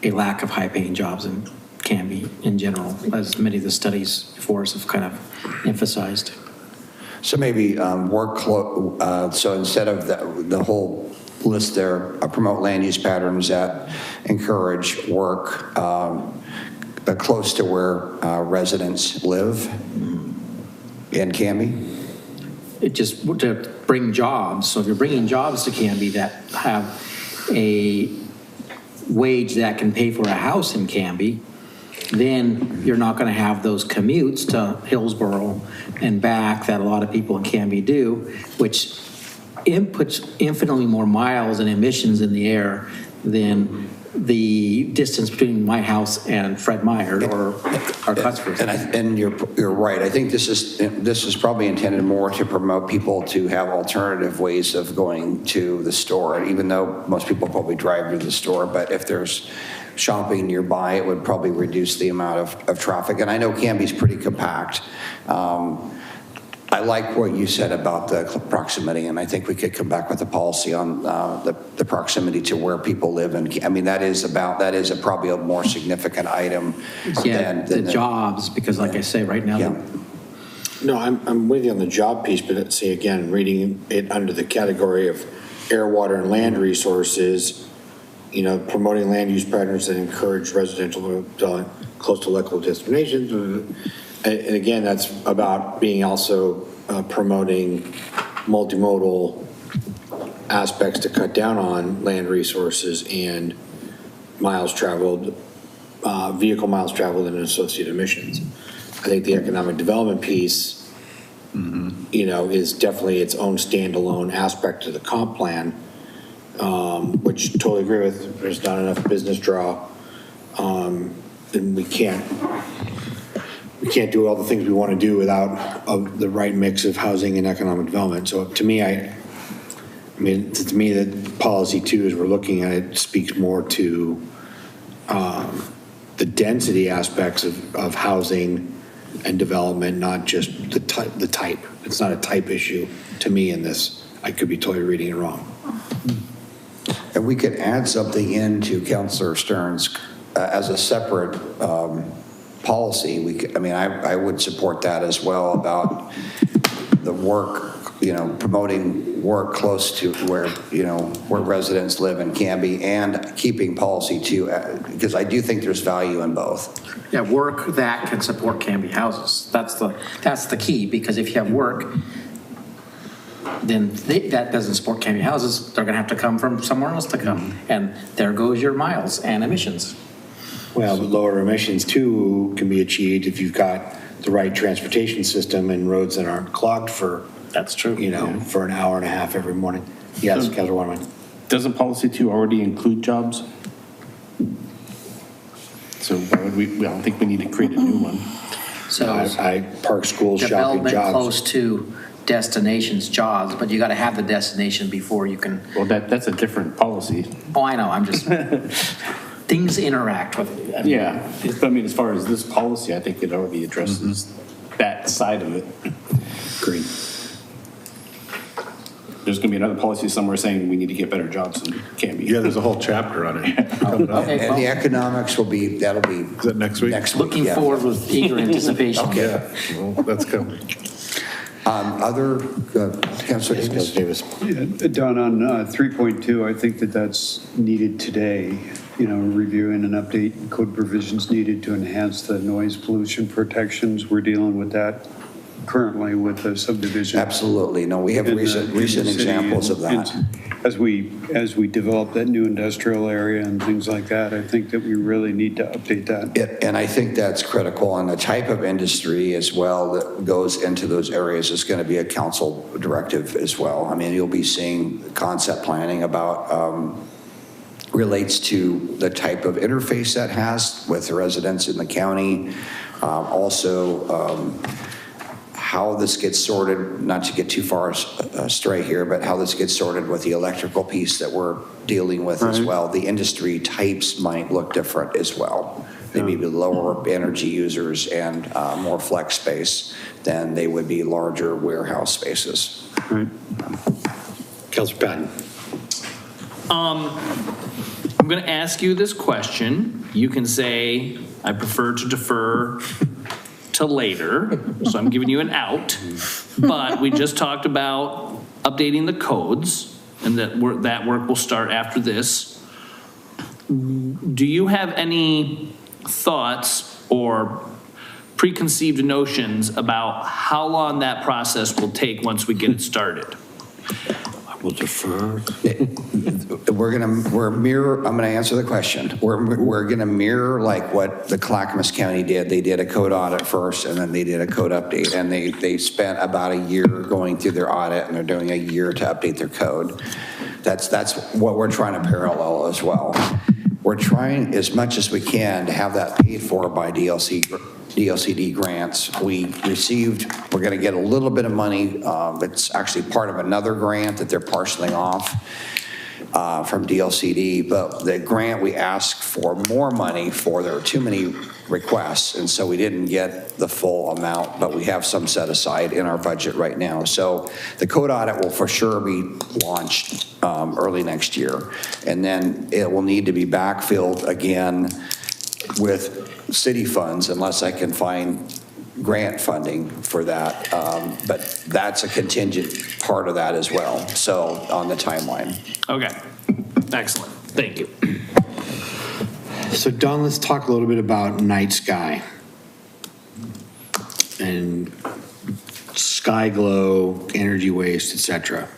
a lack of high-paying jobs in Canby in general, as many of the studies before us have kind of emphasized. So maybe so instead of the whole list there, promote land use patterns that encourage work close to where residents live in Canby? It just to bring jobs. So if you're bringing jobs to Canby that have a wage that can pay for a house in Canby, then you're not going to have those commutes to Hillsborough and back that a lot of people in Canby do, which puts infinitely more miles and emissions in the air than the distance between my house and Fred Meyer or Cutsford. And you're right. I think this is probably intended more to promote people to have alternative ways of going to the store, even though most people probably drive to the store. But if there's shopping nearby, it would probably reduce the amount of traffic. And I know Canby's pretty compact. I like what you said about the proximity, and I think we could come back with a policy on the proximity to where people live. And I mean, that is probably a more significant item than the jobs, because like I say, right now, yeah. No, I'm with you on the job piece, but see, again, reading it under the category of air, water, and land resources, promoting land use patterns that encourage residential dwelling close to local destinations. And again, that's about being also promoting multimodal aspects to cut down on land resources and miles traveled, vehicle miles traveled and associated emissions. I think the economic development piece, is definitely its own standalone aspect to the comp plan, which totally agree with. There's not enough business draw, and we can't do all the things we want to do without the right mix of housing and economic development. So to me, to me, that policy too, as we're looking at it, speaks more to the density aspects of housing and development, not just the type. It's not a type issue to me in this. I could be totally reading it wrong. And we could add something into Councilor Stern's as a separate policy. I would support that as well, about the work, promoting work close to where residents live in Canby, and keeping policy too, because I do think there's value in both. Yeah, work that can support Canby houses. That's the key, because if you have work, then that doesn't support Canby houses. They're going to have to come from somewhere else to come, and there goes your miles and emissions. Well, but lower emissions too can be achieved if you've got the right transportation system and roads that aren't clogged for, that's true, for an hour and a half every morning. Yes, Councilor Waterman. Doesn't policy 2 already include jobs? So why would I don't think we need to create a new one. So I park, schools, shopping, development jobs. close to destinations, jobs, but you got to have the destination before you can. Well, that's a different policy. Oh, I know. I'm just things interact with it. Yeah, as far as this policy, I think it already addresses that side of it. Agreed. There's going to be another policy somewhere saying we need to get better jobs in Canby. Yeah, there's a whole chapter on it coming up. Okay, And the economics that'll be. Is that next week? looking yeah. forward with eager anticipation. Okay. Yeah, well, that's coming. Other, Councilor Davis? Yeah, Don, on 3.2, I think that's needed today, reviewing and update code provisions needed to enhance the noise pollution protections. We're dealing with that currently with the subdivision. Absolutely. No, we have in the recent city. examples of that. And As we develop that new industrial area and things like that, I think that we really need to update that. And I think that's critical, and the type of industry as well that goes into those areas is going to be a council directive as well. I mean, you'll be seeing concept planning about, relates to the type of interface that has with the residents in the county. Also, how this gets sorted, not to get too far astray here, but how this gets sorted with the electrical piece that we're dealing with as well. The industry types might look different as well. They may be lower energy users and more flex space than they would be larger warehouse spaces. Right. Councilor Patton. I'm going to ask you this question. You can say, I prefer to defer to later, so I'm giving you an out. But we just talked about updating the codes, and that work will start after this. Do you have any thoughts or preconceived notions about how long that process will take once we get it started? I will defer. I'm gonna answer the question. We're gonna mirror like what the Clackamas County did. They did a code audit first, and then they did a code update, and they spent about a year going through their audit, and they're doing a year to update their code. That's what we're trying to parallel as well. We're trying as much as we can to have that paid for by DLCD grants. We're going to get a little bit of money. It's actually part of another grant that they're parceling off from DLCD, but the grant we asked for more money for, there were too many requests, and so we didn't get the full amount, but we have some set aside in our budget right now. So the code audit will for sure be launched early next year, and then it will need to be backfilled again with city funds unless I can find grant funding for that, but that's a contingent part of that as well, so on the timeline. Okay, excellent, thank you. So Don, let's talk a little bit about night sky and sky glow, energy waste, etc.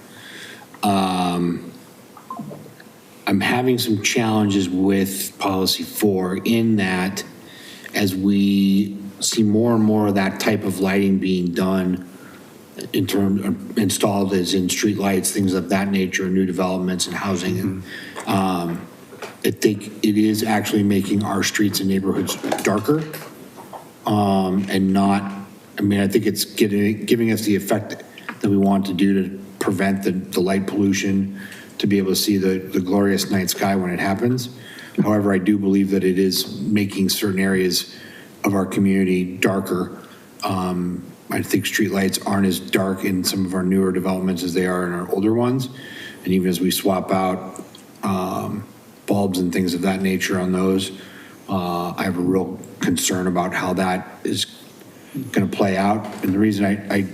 I'm having some challenges with policy 4 in that as we see more and more of that type of lighting being done in terms of installed as in street lights, things of that nature, new developments and housing. And I think it is actually making our streets and neighborhoods darker and not, I mean, I think it's giving us the effect that we want to do to prevent the light pollution, to be able to see the glorious night sky when it happens. However, I do believe that it is making certain areas of our community darker. I think streetlights aren't as dark in some of our newer developments as they are in our older ones. And even as we swap out bulbs and things of that nature on those, I have a real concern about how that is going to play out. And the reason I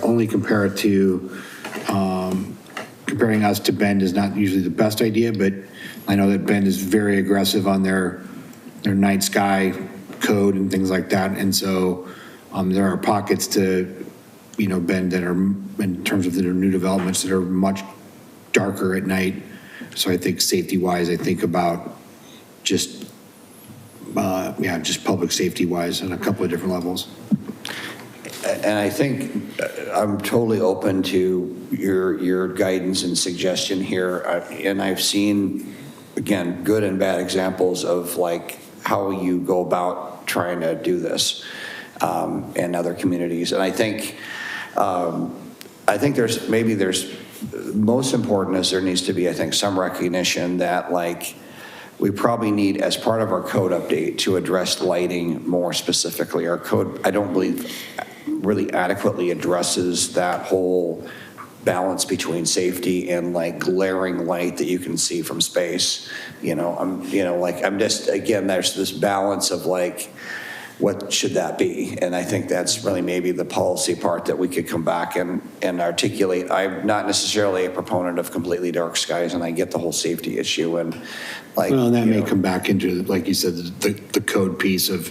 only compare it to comparing us to Bend is not usually the best idea, but I know that Bend is very aggressive on their night sky code and things like that. And so there are pockets to, Bend that are, in terms of their new developments, that are much darker at night. So I think safety-wise, I think about just public safety-wise on a couple of different levels. And I think I'm totally open to your guidance and suggestion here. And I've seen, again, good and bad examples of like how you go about trying to do this in other communities. And I think there's most important is there needs to be, I think, some recognition that like we probably need, as part of our code update, to address lighting more specifically. Our code, I don't believe, really adequately addresses that whole balance between safety and like glaring light that you can see from space. I'm just, again, there's this balance of like, what should that be? And I think that's really maybe the policy part that we could come back and articulate. I'm not necessarily a proponent of completely dark skies, and I get the whole safety issue and like. Well, and that you may know, come back into, like you said, the code piece of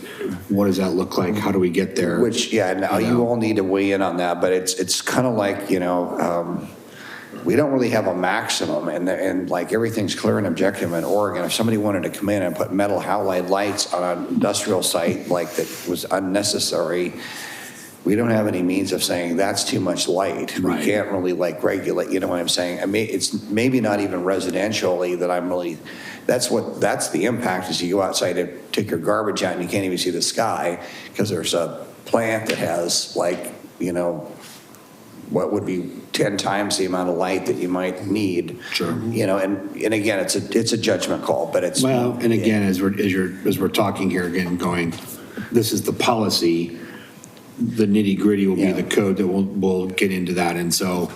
what does that look like? How do we get there? Which, yeah, now you all need to weigh in on that, but it's kind of like, we don't really have a maximum, and like everything's clear and objective in Oregon. If somebody wanted to come in and put metal halide lights on an industrial site like that was unnecessary, we don't have any means of saying that's too much light. Right. We can't really like regulate, you know what I'm saying? I mean, it's maybe not even residentially that I'm really, that's the impact is you go outside and take your garbage out and you can't even see the sky because there's a plant that has like, what would be 10 times the amount of light that you might need. Sure. And again, it's a judgment call, but it's. Well, and again, as we're talking here again, going, this is the policy, the nitty gritty will be the code that we'll get into that. And so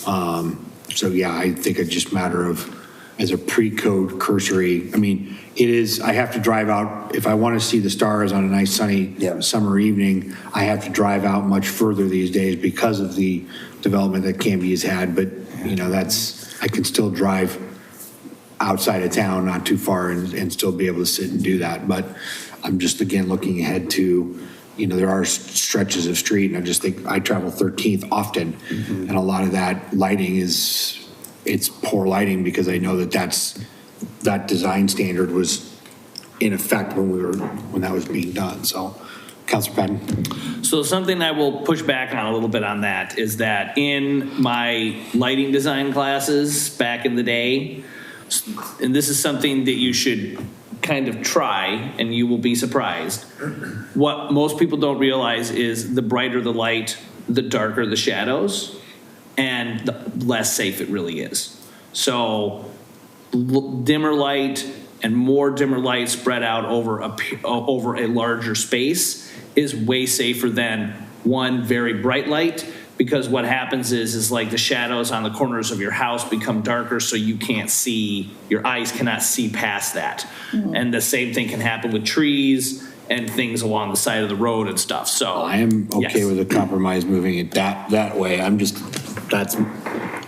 yeah, I think it's just a matter of, as a pre-code cursory, I mean, I have to drive out, if I want to see the stars on a nice sunny summer evening, I have to drive out much further these days because of the development that Canby has had. But, I can still drive outside of town, not too far, and still be able to sit and do that. But I'm just, again, looking ahead to, there are stretches of street, and I just think I travel 13th often, and a lot of that lighting it's poor lighting because I know that design standard was in effect when that was being done. So, Councilor Patton. So something I will push back on a little bit on that is that in my lighting design classes back in the day, and this is something that you should kind of try and you will be surprised. What most people don't realize is the brighter the light, the darker the shadows, and the less safe it really is. So dimmer light and more dimmer light spread out over a larger space is way safer than one very bright light, because what happens is like the shadows on the corners of your house become darker, so you can't see, your eyes cannot see past that. And the same thing can happen with trees and things along the side of the road and stuff. So I am okay with a compromise moving it that way. And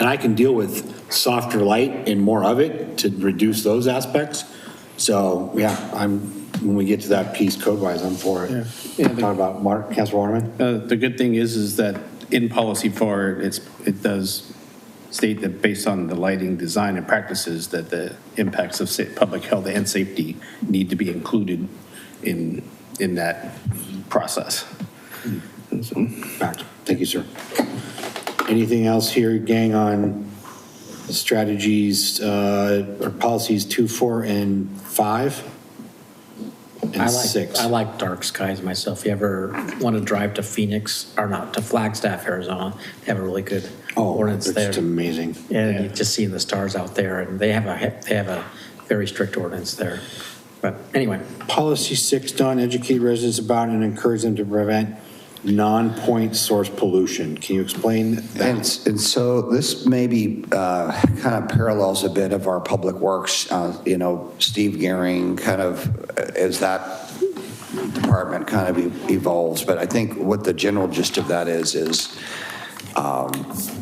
I can deal with softer light and more of it to reduce those aspects. So yeah, when we get to that piece code-wise, I'm for it. Yeah. Talk about Councilor Waterman. The good thing is that in policy for it does state that based on the lighting design and practices that the impacts of public health and safety need to be included in that process. Fact. Thank you, sir. Anything else here, gang, on strategies or policies 2, 4, and 5? And 6. I like dark skies myself. If you ever want to drive to Phoenix, or not, to Flagstaff, Arizona, they have a really good ordinance there. It's amazing. And you just seeing the stars out there, and they have a very strict ordinance there. But anyway. Policy 6 done, educate residents about and encourage them to prevent non-point source pollution. Can you explain that? And so this maybe kind of parallels a bit of our public works, Steve Gehring kind of, as that department kind of evolves. But I think what the general gist of that is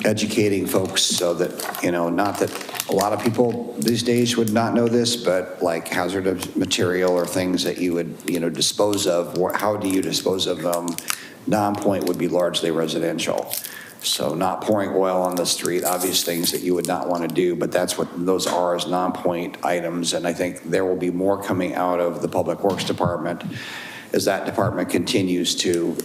educating folks so that, not that a lot of people these days would not know this, but like hazardous material or things that you would, dispose of, how do you dispose of them? Non-point would be largely residential. So not pouring oil on the street, obvious things that you would not want to do, but that's what those are, as non-point items. And I think there will be more coming out of the Public Works Department as that department continues to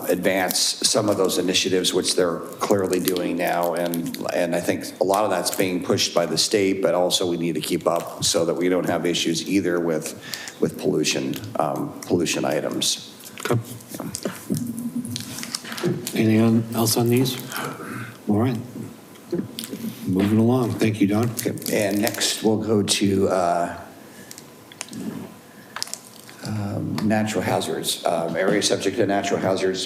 advance some of those initiatives, which they're clearly doing now. And I think a lot of that's being pushed by the state, but also we need to keep up so that we don't have issues either with pollution items. Okay. Anything else on these? All right. Moving along. Thank you, Don. Okay. And next we'll go to natural hazards, area subject to natural hazards,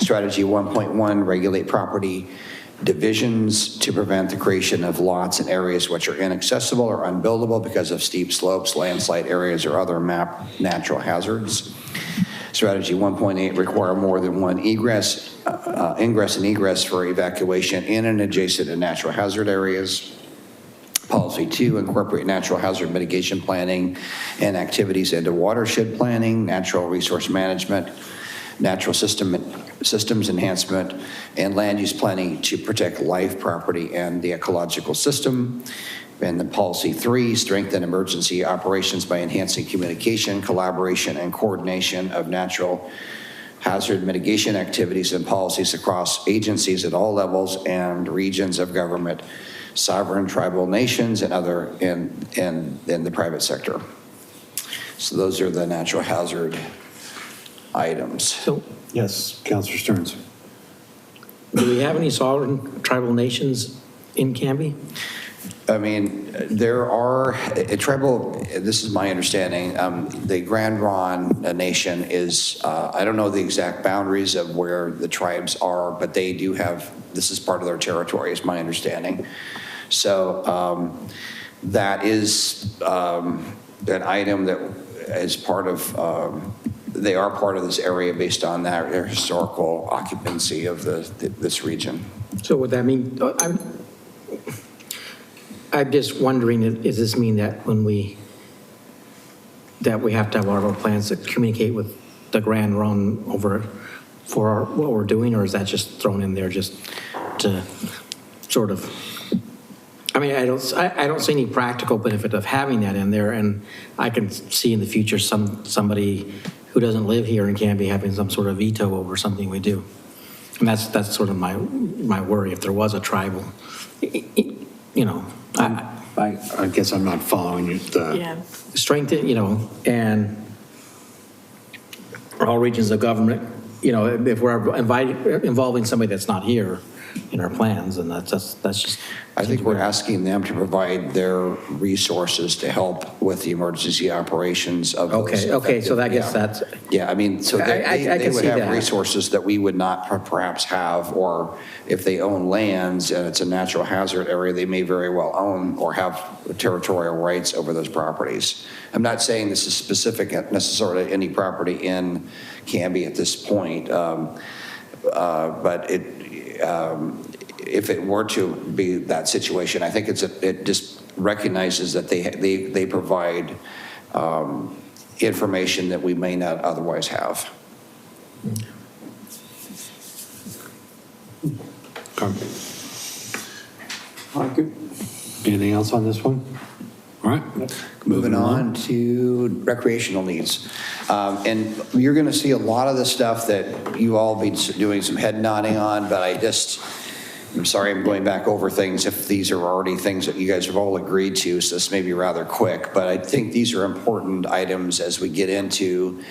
strategy 1.1, regulate property divisions to prevent the creation of lots in areas which are inaccessible or unbuildable because of steep slopes, landslide areas, or other natural hazards. Strategy 1.8, require more than one ingress and egress for evacuation in and adjacent to natural hazard areas. Policy 2, incorporate natural hazard mitigation planning and activities into watershed planning, natural resource management, natural systems enhancement, and land use planning to protect life, property, and the ecological system. And then policy 3, strengthen emergency operations by enhancing communication, collaboration, and coordination of natural hazard mitigation activities and policies across agencies at all levels and regions of government, sovereign tribal nations, and other in the private sector. So those are the natural hazard items. So Yes, Councilor Stearns. do we have any sovereign tribal nations in Canby? I mean, there are tribal, this is my understanding, the Grand Ronde Nation is, I don't know the exact boundaries of where the tribes are, but they do have, this is part of their territory, is my understanding. So that is an item that is part of, they are part of this area based on their historical occupancy of this region. So would that mean, I'm just wondering, does this mean that when we have to have all of our plans to communicate with the Grand Ronde over for what we're doing, or is that just thrown in there just to sort of, I mean, I don't see any practical benefit of having that in there, and I can see in the future somebody who doesn't live here and can't be having some sort of veto over something we do. And that's sort of my worry. If there was a tribal, you know, I guess I'm not following you. Yeah. strengthen, and all regions of government, if we're involving somebody that's not here in our plans, and that's just. I think we're asking them to provide their resources to help with the emergency operations of those. Okay, so I guess yeah. that's. Yeah, I mean, so they can would see have that. resources that we would not perhaps have, or if they own lands and it's a natural hazard area, they may very well own or have territorial rights over those properties. I'm not saying this is specific necessarily to any property in Canby at this point, but if it were to be that situation, I think it just recognizes that they provide information that we may not otherwise have. Anything else on this one? All right. Moving on to recreational needs. And you're going to see a lot of the stuff that you all be doing some head nodding on, but I'm sorry I'm going back over things if these are already things that you guys have all agreed to, so this may be rather quick, but I think these are important items as we get into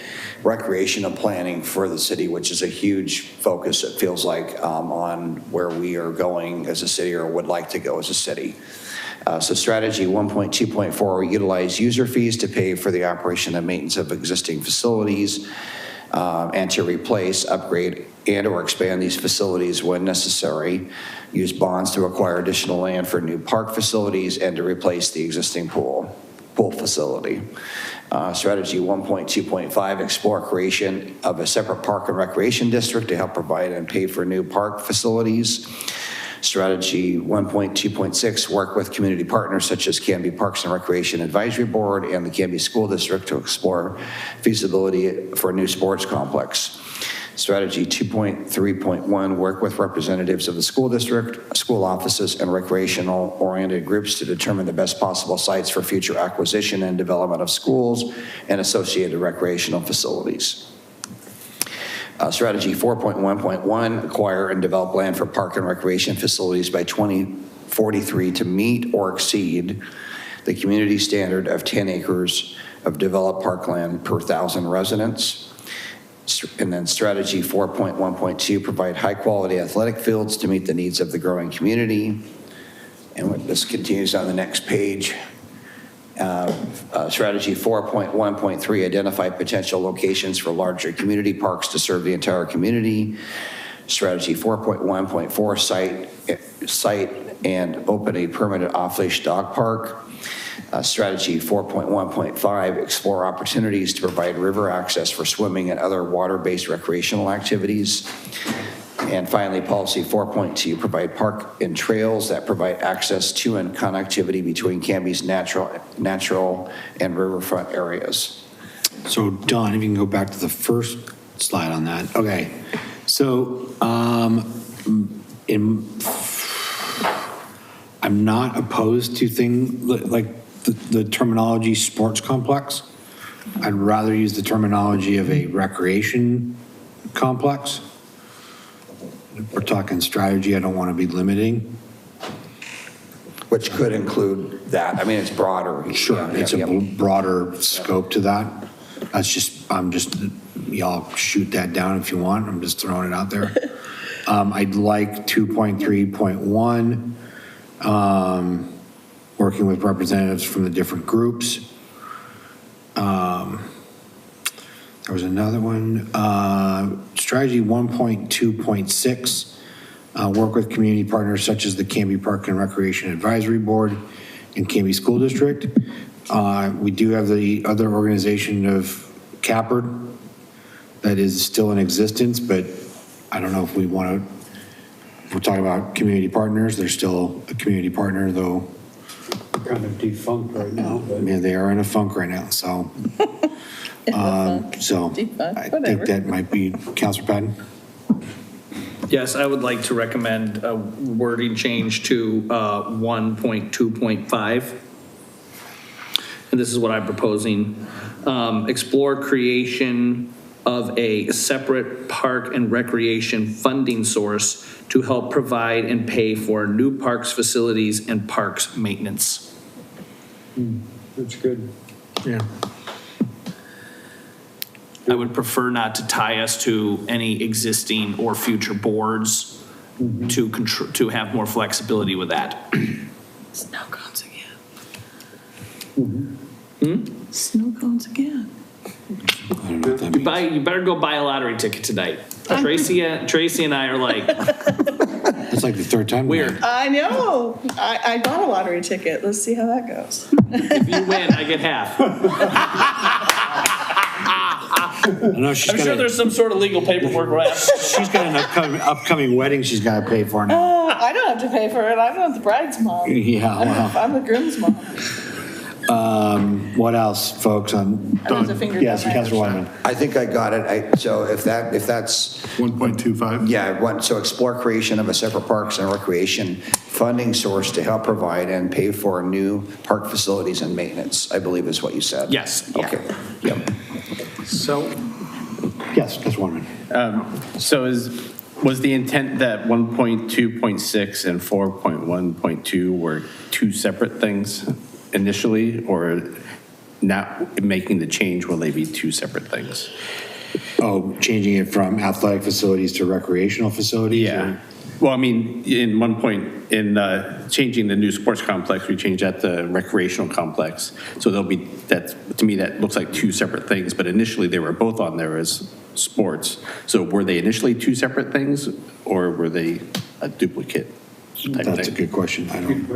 recreational planning for the city, which is a huge focus, it feels like, on where we are going as a city or would like to go as a city. So strategy 1.2.4, utilize user fees to pay for the operation and maintenance of existing facilities and to replace, upgrade, and or expand these facilities when necessary. Use bonds to acquire additional land for new park facilities and to replace the existing pool facility. Strategy 1.2.5, explore creation of a separate park and recreation district to help provide and pay for new park facilities. Strategy 1.2.6, work with community partners such as Canby Parks and Recreation Advisory Board and the Canby School District to explore feasibility for a new sports complex. Strategy 2.3.1, work with representatives of the school district, school offices, and recreational-oriented groups to determine the best possible sites for future acquisition and development of schools and associated recreational facilities. Strategy 4.1.1, acquire and develop land for park and recreation facilities by 2043 to meet or exceed the community standard of 10 acres of developed parkland per 1,000 residents. And then strategy 4.1.2, provide high quality athletic fields to meet the needs of the growing community. And this continues on the next page. Strategy 4.1.3, identify potential locations for larger community parks to serve the entire community. Strategy 4.1.4, site and open a permanent off-leash dog park. Strategy 4.1.5, explore opportunities to provide river access for swimming and other water-based recreational activities. And finally, policy 4.2, provide park and trails that provide access to and connectivity between Canby's natural and riverfront areas. So Don, if you can go back to the first slide on that. Okay. So I'm not opposed to things like the terminology sports complex. I'd rather use the terminology of a recreation complex. If we're talking strategy, I don't want to be limiting. Which could include that. I mean, it's broader. Sure, it's a broader scope to that. Y'all shoot that down if you want. I'm just throwing it out there. I'd like 2.3.1, working with representatives from the different groups. There was another one, strategy 1.2.6, work with community partners such as the Canby Park and Recreation Advisory Board and Canby School District. We do have the other organization of CAPRD that is still in existence, but I don't know if we want to, if we're talking about community partners, they're still a community partner, though. Kind of defunct right now, but. Yeah, they are in a funk right now, so. I think that might be, Councilor Patton? Yes, I would like to recommend a wording change to 1.2.5. And this is what I'm proposing. Explore creation of a separate park and recreation funding source to help provide and pay for new parks, facilities, and parks maintenance. That's good. Yeah. I would prefer not to tie us to any existing or future boards to have more flexibility with that. Snow cones again. Snow cones again. I don't know what that means. You better go buy a lottery ticket tonight. Tracy and I are like, It's like the third time. weird. I know. I bought a lottery ticket. Let's see how that goes. If you win, I get half. I know I'm sure there's some sort of legal paperwork we're asking. she's got an upcoming wedding she's got to pay for now. I don't have to pay for it. I'm not the bride's mom. Yeah, well. I'm the groom's mom. What else, folks? There's a finger Yes, down there. Councilor Wyman. I think I got it. So if that's, 1.25? yeah, so explore creation of a separate parks and recreation funding source to help provide and pay for new park facilities and maintenance, I believe is what you said. Yes. Yeah. Okay, yep. So, Yes, Councilor Wyman. Was the intent that 1.2.6 and 4.1.2 were two separate things initially, or not making the change, will they be two separate things? Oh, changing it from athletic facilities to recreational facilities? Yeah. Well, I mean, in one point, in changing the new sports complex, we changed that to recreational complex. So there'll be, that, to me, that looks like two separate things, but initially they were both on there as sports. So were they initially two separate things, or were they a duplicate type That's a thing? good question. I don't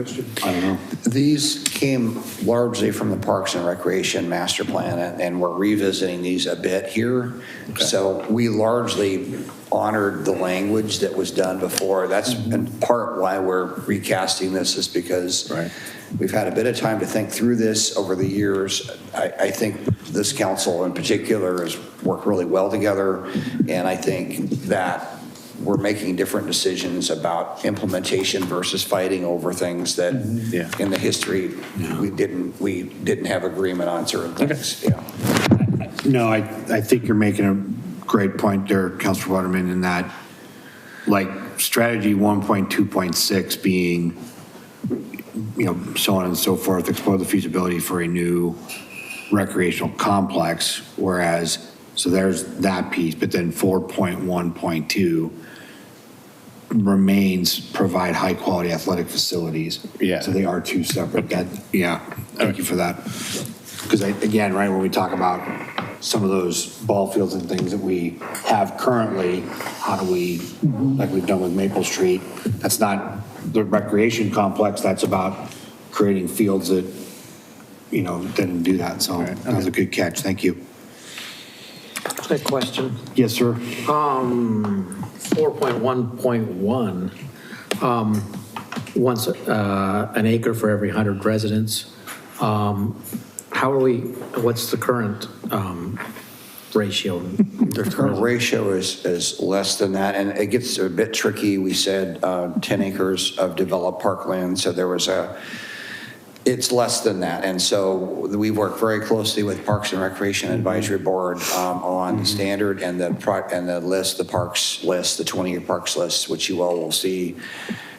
know. These came largely from the Parks and Recreation Master Plan, and we're revisiting these a bit here. Okay. So we largely honored the language that was done before. That's in part why we're recasting this, is because Right. we've had a bit of time to think through this over the years. I think this council in particular has worked really well together, and I think that we're making different decisions about implementation versus fighting over things that Yeah. in the history we didn't have agreement on certain things. Yeah. No, I think you're making a great point there, Councilor Waterman, in that, like, strategy 1.2.6 being, so on and so forth, explore the feasibility for a new recreational complex, whereas, so there's that piece, but then 4.1.2 remains provide high-quality athletic facilities. Yeah. So they are two separate. Thank you for that. Because again, right, when we talk about some of those ball fields and things that we have currently, how do we, like we've done with Maple Street, that's not the recreation complex, that's about creating fields that, you know, didn't do that. So that was a good catch. Thank you. Quick question. Yes, sir. 4.1.1, once an acre for every 100 residents. How are we, what's the current ratio? The current ratio is less than that, and it gets a bit tricky. We said 10 acres of developed parkland, so there was it's less than that. And so we work very closely with Parks and Recreation Advisory Board on the standard and the list, the parks list, the 20-year parks list, which you all will see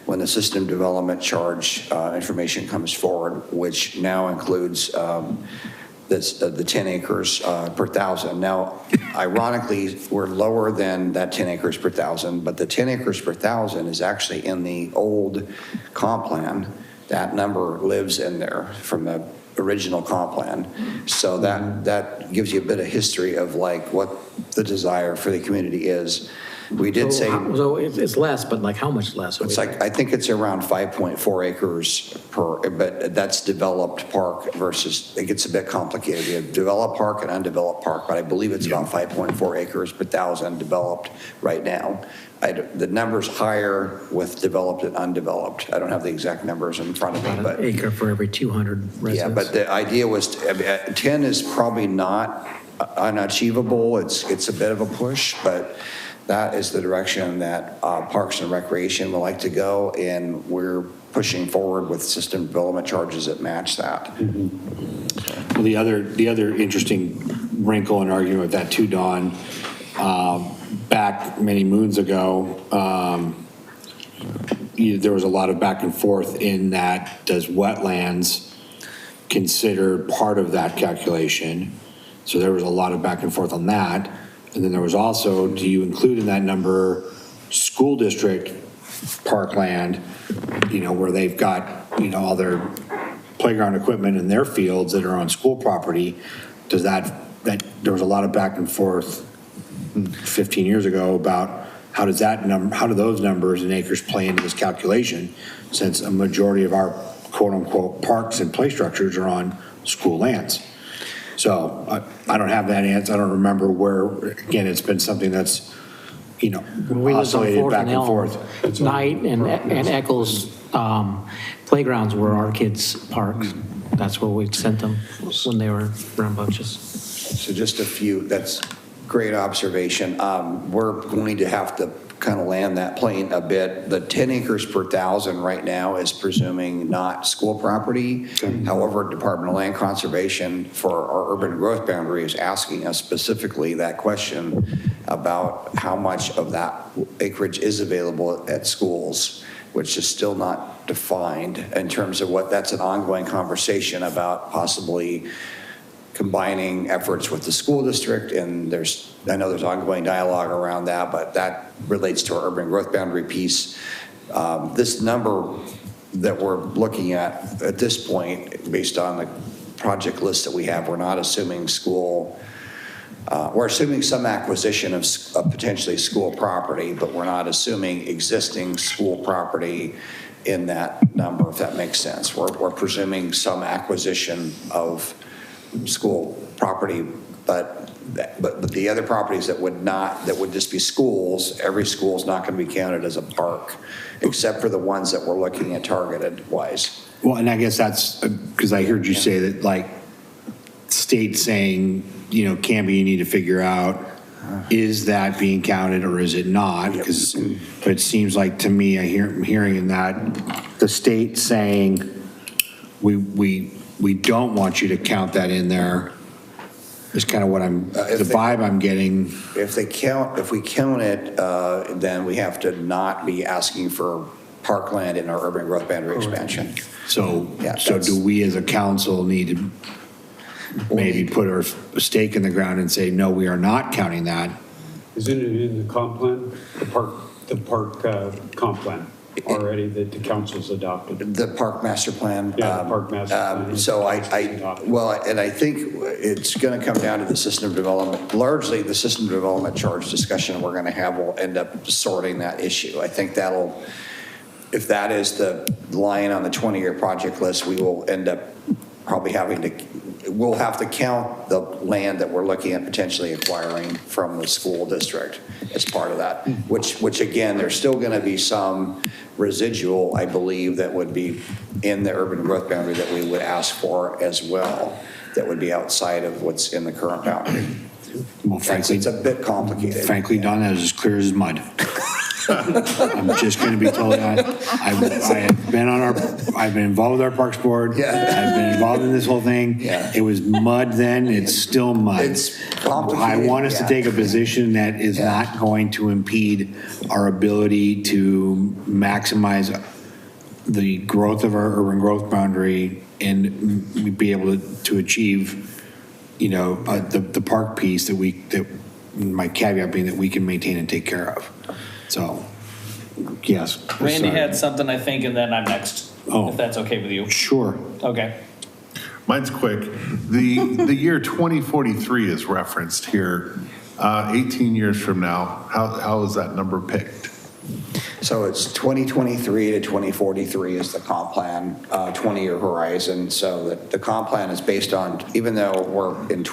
when the system development charge information comes forward, which now includes the 10 acres per thousand. Now, ironically, we're lower than that 10 acres per thousand, but the 10 acres per thousand is actually in the old comp plan. That number lives in there from the original comp plan. So that gives you a bit of history of like what the desire for the community is. We did say. So it's less, but like how much less? It's like, I think it's around 5.4 acres per, but that's developed park versus, it gets a bit complicated. We have developed park and undeveloped park, but I believe it's about 5.4 acres per thousand developed right now. The number's higher with developed and undeveloped. I don't have the exact numbers in front of me, but. An acre for every 200 residents. Yeah, but the idea was, 10 is probably not unachievable. It's a bit of a push, but that is the direction that Parks and Recreation would like to go, and we're pushing forward with system development charges that match that. Well, the other interesting wrinkle and argument with that too, Don, back many moons ago, there was a lot of back and forth in that, does wetlands consider part of that calculation? So there was a lot of back and forth on that. And then there was also, do you include in that number school district parkland, you know, where they've got, you know, all their playground equipment in their fields that are on school property? Does that there was a lot of back and forth 15 years ago about how do those numbers and acres play into this calculation, since a majority of our quote unquote parks and play structures are on school lands. So I don't have that answer. I don't remember where, again, it's been something that's, you know, oscillated back and forth. Knight and Eccles playgrounds were our kids' parks. That's where we sent them when they were rambunctious. So just a few, that's great observation. We're going to have to kind of land that plane a bit. The 10 acres per thousand right now is presuming not school property. However, Department of Land Conservation for our urban growth boundary is asking us specifically that question about how much of that acreage is available at schools, which is still not defined in terms of what, that's an ongoing conversation about possibly combining efforts with the school district, and I know there's ongoing dialogue around that, but that relates to our urban growth boundary piece. This number that we're looking at this point, based on the project list that we have, we're not assuming school, we're assuming some acquisition of potentially school property, but we're not assuming existing school property in that number, if that makes sense. We're presuming some acquisition of school property, but the other properties that would just be schools, every school is not going to be counted as a park, except for the ones that we're looking at targeted wise. Well, and I guess that's because I heard you say that, like, state saying, you know, Canby, you need to figure out, is that being counted or is it not? Because it seems like to me, I'm hearing in that the state saying we don't want you to count that in there is kind of what the vibe I'm getting. If we count it, then we have to not be asking for parkland in our urban growth boundary expansion. So do we as a council need to maybe put our stake in the ground and say, no, we are not counting that? Isn't it in the comp plan, the park comp plan? already that the council's adopted. The park master plan. Yeah, the park master plan. So and I think it's going to come down to the system development, largely the system development charge discussion we're going to have will end up sorting that issue. I think that'll, if that is the line on the 20-year project list, we will end up probably we'll have to count the land that we're looking at potentially acquiring from the school district as part of that, which again, there's still going to be some residual, I believe, that would be in the urban growth boundary that we would ask for as well, that would be outside of what's in the current boundary. Well, frankly, it's a bit complicated. Frankly, Don, that is as clear as mud. I'm just going to be told that. I've been involved with our Parks Board. Yeah. I've been involved in this whole thing. Yeah. It was mud then, it's still mud. It's complicated. I want us to Yeah. take a position that is not going to impede our ability to maximize the growth of our urban growth boundary and be able to achieve, the park piece that my caveat being that we can maintain and take care of. So, yes. Randy sorry. had something, I think, and then I'm next, if that's okay with you. Sure. Okay. Mine's quick. The year 2043 is referenced here. 18 years from now, how is that number picked? So it's 2023 to 2043 is the comp plan, 20-year horizon. So the comp plan is based on, even though we're in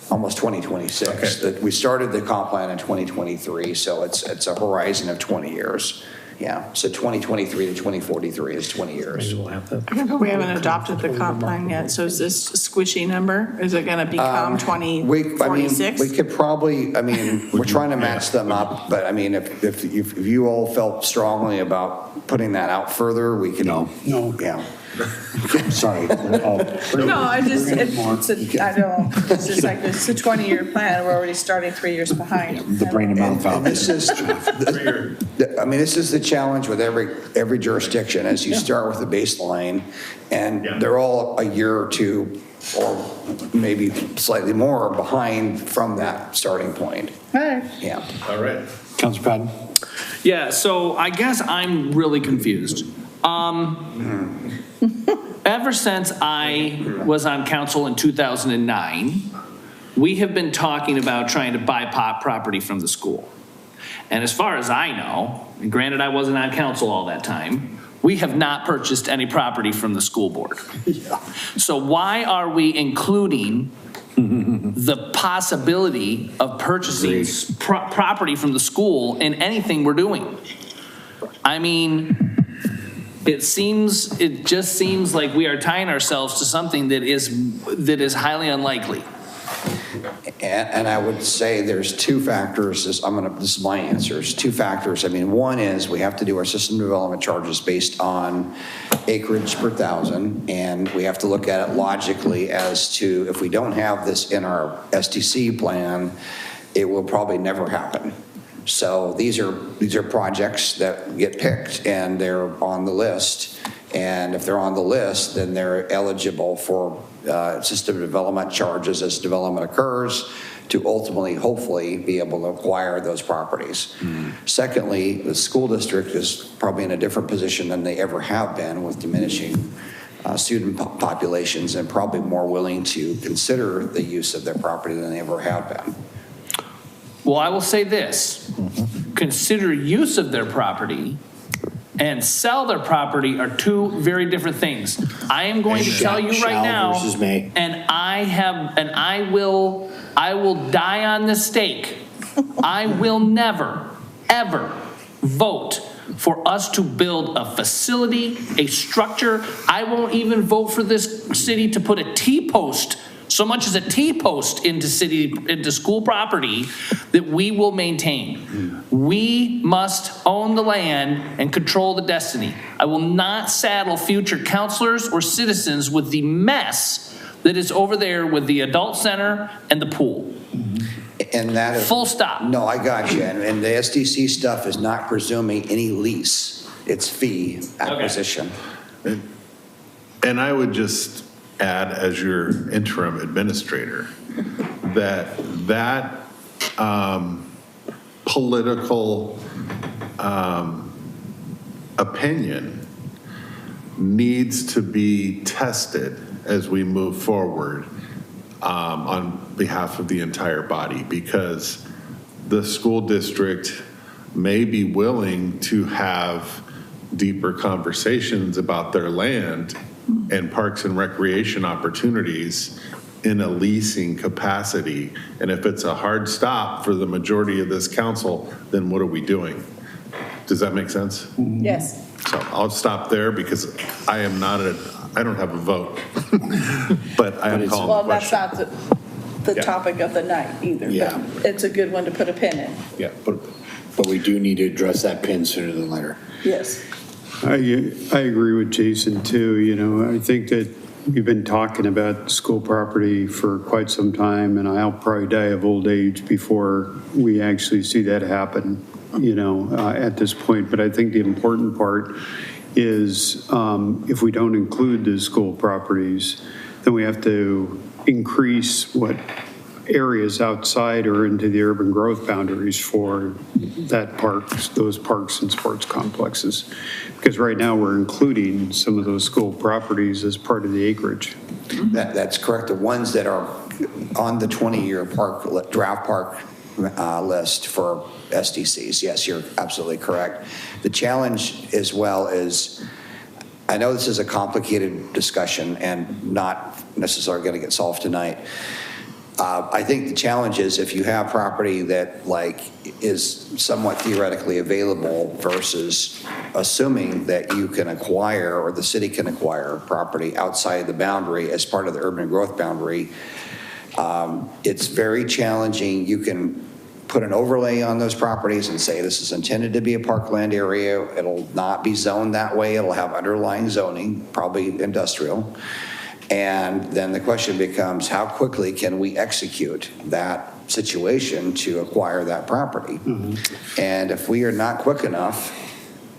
almost 2026, that we started the comp plan in 2023, so it's a horizon of 20 years. Yeah, so 2023 to 2043 is 20 years. Maybe we'll have to. We haven't adopted the comp plan yet, so is this a squishy number? Is it going to become 2046? We could probably, we're trying to match them up, but if you all felt strongly about putting that out further, we can. No. Yeah. Sorry. No, I just, it's just like, it's a 20-year plan. We're already starting 3 years behind. The brain and mouth valve. This is the challenge with every jurisdiction, as you start with the baseline, and they're all a year or two, or maybe slightly more behind from that starting point. All right. Yeah. All right. Councilor Patton? Yeah, so I guess I'm really confused. Ever since I was on council in 2009, we have been talking about trying to buy property from the school. And as far as I know, and granted I wasn't on council all that time, we have not purchased any property from the school board. So why are we including the possibility of purchasing property from the school in anything we're doing? It just seems like we are tying ourselves to something that is highly unlikely. And I would say there's two factors. This is my answer. There's two factors. One is we have to do our system development charges based on acreage per thousand, and we have to look at it logically as to if we don't have this in our STC plan, it will probably never happen. So these are projects that get picked and they're on the list. And if they're on the list, then they're eligible for system development charges as development occurs to ultimately, hopefully, be able to acquire those properties. Secondly, the school district is probably in a different position than they ever have been with diminishing student populations, and probably more willing to consider the use of their property than they ever have been. Well, I will say this. Consider use of their property and sell their property are two very different things. I am going to tell you right now, versus may. and I will die on this stake. I will never, ever vote for us to build a facility, a structure. I won't even vote for this city to put a T-post, so much as a T-post into school property that we will maintain. We must own the land and control the destiny. I will not saddle future counselors or citizens with the mess that is over there with the adult center and the pool. And that is full stop. No, I got you. And the SDC stuff is not presuming any lease. It's fee acquisition. Okay. And I would just add, as your interim administrator, that political opinion needs to be tested as we move forward on behalf of the entire body, because the school district may be willing to have deeper conversations about their land and parks and recreation opportunities in a leasing capacity. And if it's a hard stop for the majority of this council, then what are we doing? Does that make sense? Yes. So I'll stop there because I don't have a vote, but I am calling Well, the that's question. not the Yeah. topic of the night either. Yeah. But it's a good one to put a pin in. Yeah, but we do need to address that pin sooner than later. Yes. I agree with Jason too. You know, I think that we've been talking about school property for quite some time, and I'll probably die of old age before we actually see that happen, you know, at this point. But I think the important part is if we don't include the school properties, then we have to increase what areas outside or into the urban growth boundaries for that parks, those parks and sports complexes. Because right now we're including some of those school properties as part of the acreage. That's correct. The ones that are on the 20-year draft park list for SDCs, yes, you're absolutely correct. The challenge as well is, I know this is a complicated discussion and not necessarily going to get solved tonight. I think the challenge is if you have property that is somewhat theoretically available versus assuming that you can acquire or the city can acquire property outside the boundary as part of the urban growth boundary, it's very challenging. You can put an overlay on those properties and say this is intended to be a parkland area. It'll not be zoned that way. It'll have underlying zoning, probably industrial. And then the question becomes, how quickly can we execute that situation to acquire that property? Mm-hmm. And if we are not quick enough,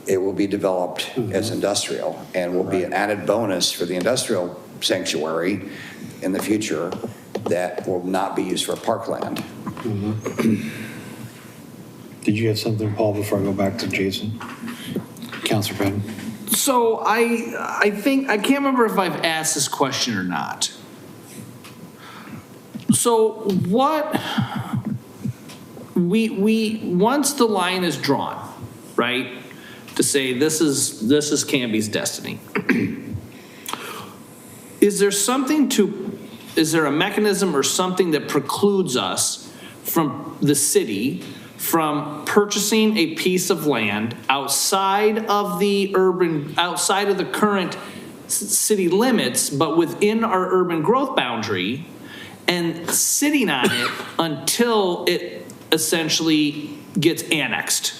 it will be developed as industrial and will be an added bonus for the industrial sanctuary in the future that will not be used for parkland. Mm-hmm. Did you have something, Paul, before I go back to Jason? Councilor Penn? So I think, I can't remember if I've asked this question or not. So what, once the line is drawn, right, to say this is Canby's destiny, is there a mechanism or something that precludes us from the city from purchasing a piece of land outside of the current city limits, but within our urban growth boundary, and sitting on it until it essentially gets annexed?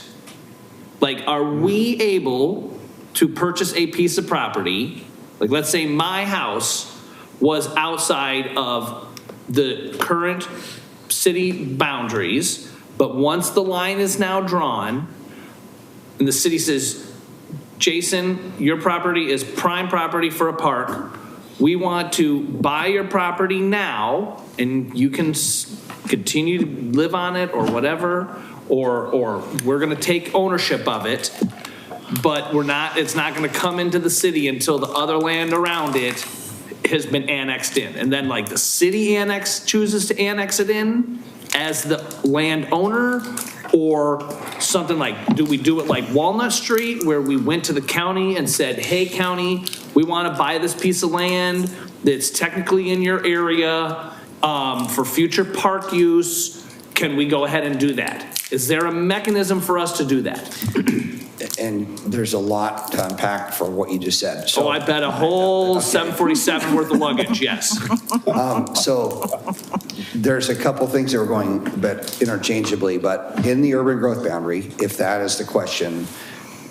Like, are we able to purchase a piece of property? Like, let's say my house was outside of the current city boundaries, but once the line is now drawn, and the city says, Jason, your property is prime property for a park. We want to buy your property now, and you can continue to live on it or whatever, or we're gonna take ownership of it, but it's not gonna come into the city until the other land around it has been annexed in. And then like the city chooses to annex it in as the landowner, or something like, do we do it like Walnut Street, where we went to the county and said, hey, county, we want to buy this piece of land that's technically in your area for future park use. Can we go ahead and do that? Is there a mechanism for us to do that? And there's a lot to unpack for what you just said. So, I bet a whole 747 worth of luggage, yes. So there's a couple things that we're going but interchangeably, but in the urban growth boundary, if that is the question,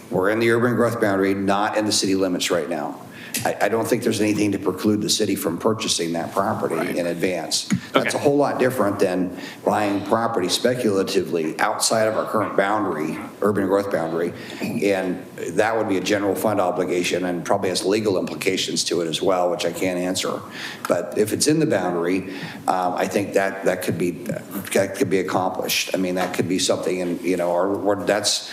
we're in the urban growth boundary, not in the city limits right now. I don't think there's anything to preclude the city from purchasing that property in advance. That's a whole lot different than buying property speculatively outside of our current boundary, urban growth boundary. And that would be a general fund obligation and probably has legal implications to it as well, which I can't answer. But if it's in the boundary, I think that could be accomplished. I mean, that could be something, and or that's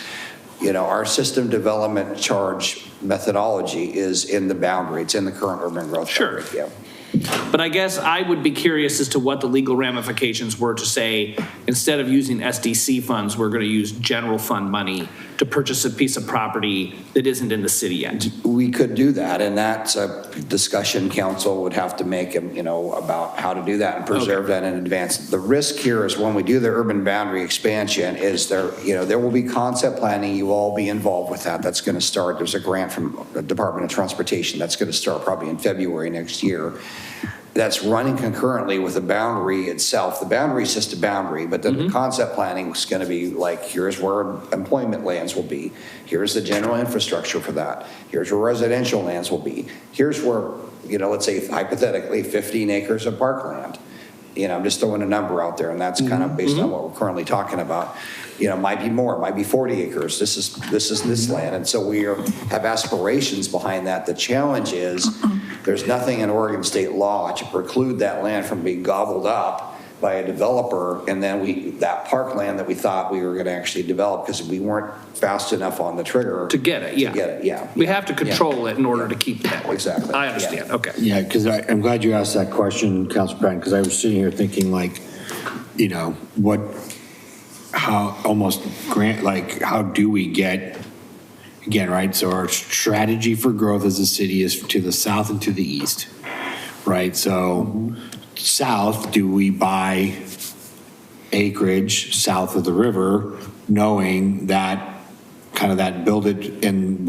our system development charge methodology is in the boundary. It's in the current urban growth Sure. boundary. Yeah. But I guess I would be curious as to what the legal ramifications were to say, instead of using SDC funds, we're going to use general fund money to purchase a piece of property that isn't in the city yet. We could do that, and that's a discussion council would have to make, about how to do that and preserve that in advance. The risk here is when we do the urban boundary expansion is there will be concept planning. You will all be involved with that. That's going to start. There's a grant from the Department of Transportation that's going to start probably in February next year. That's running concurrently with the boundary itself. The boundary is just a boundary, but then the concept planning is going to be like, here's where employment lands will be. Here's the general infrastructure for that. Here's where residential lands will be. Here's where, let's say hypothetically 15 acres of parkland. I'm just throwing a number out there, and that's kind of based on what we're currently talking about. Might be more, might be 40 acres. This is this land. And so we have aspirations behind that. The challenge is there's nothing in Oregon state law to preclude that land from being gobbled up by a developer, and then that parkland that we thought we were going to actually develop because we weren't fast enough on the trigger. To get it, yeah. We have to control it in order to keep that. Exactly. I understand, okay. Yeah, because I'm glad you asked that question, Councilor Patton, because I was sitting here thinking how do we get, again, right? So our strategy for growth as a city is to the south and to the east, right? So south, do we buy acreage south of the river, knowing that kind of that build it and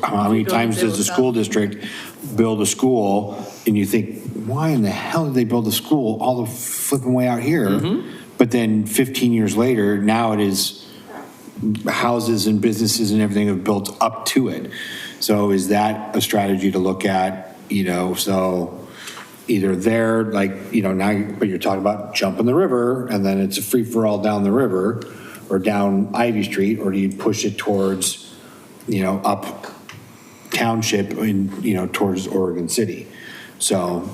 how many times does the school district build a school and you think, why in the hell did they build a school all the flipping way out here? But then 15 years later, now it is houses and businesses and everything have built up to it. So is that a strategy to look at, so either there, now, but you're talking about jumping the river and then it's a free for all down the river or down Ivy Street, or do you push it towards, up township and, towards Oregon City? So,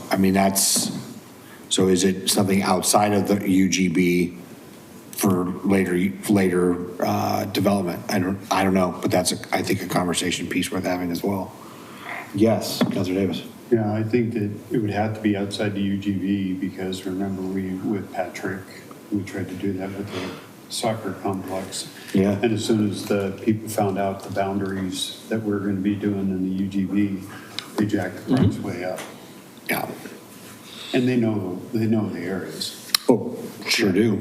so is it something outside of the UGB for later development? I don't know, but that's I think a conversation piece worth having as well. Yes, Councilor Davis. Yeah, I think that it would have to be outside the UGB because remember with Patrick, we tried to do that with the soccer complex. Yeah. And as soon as the people found out the boundaries that we're going to be doing in the UGB, they jacked the price way up. Yeah. And they know the areas. Oh, sure do.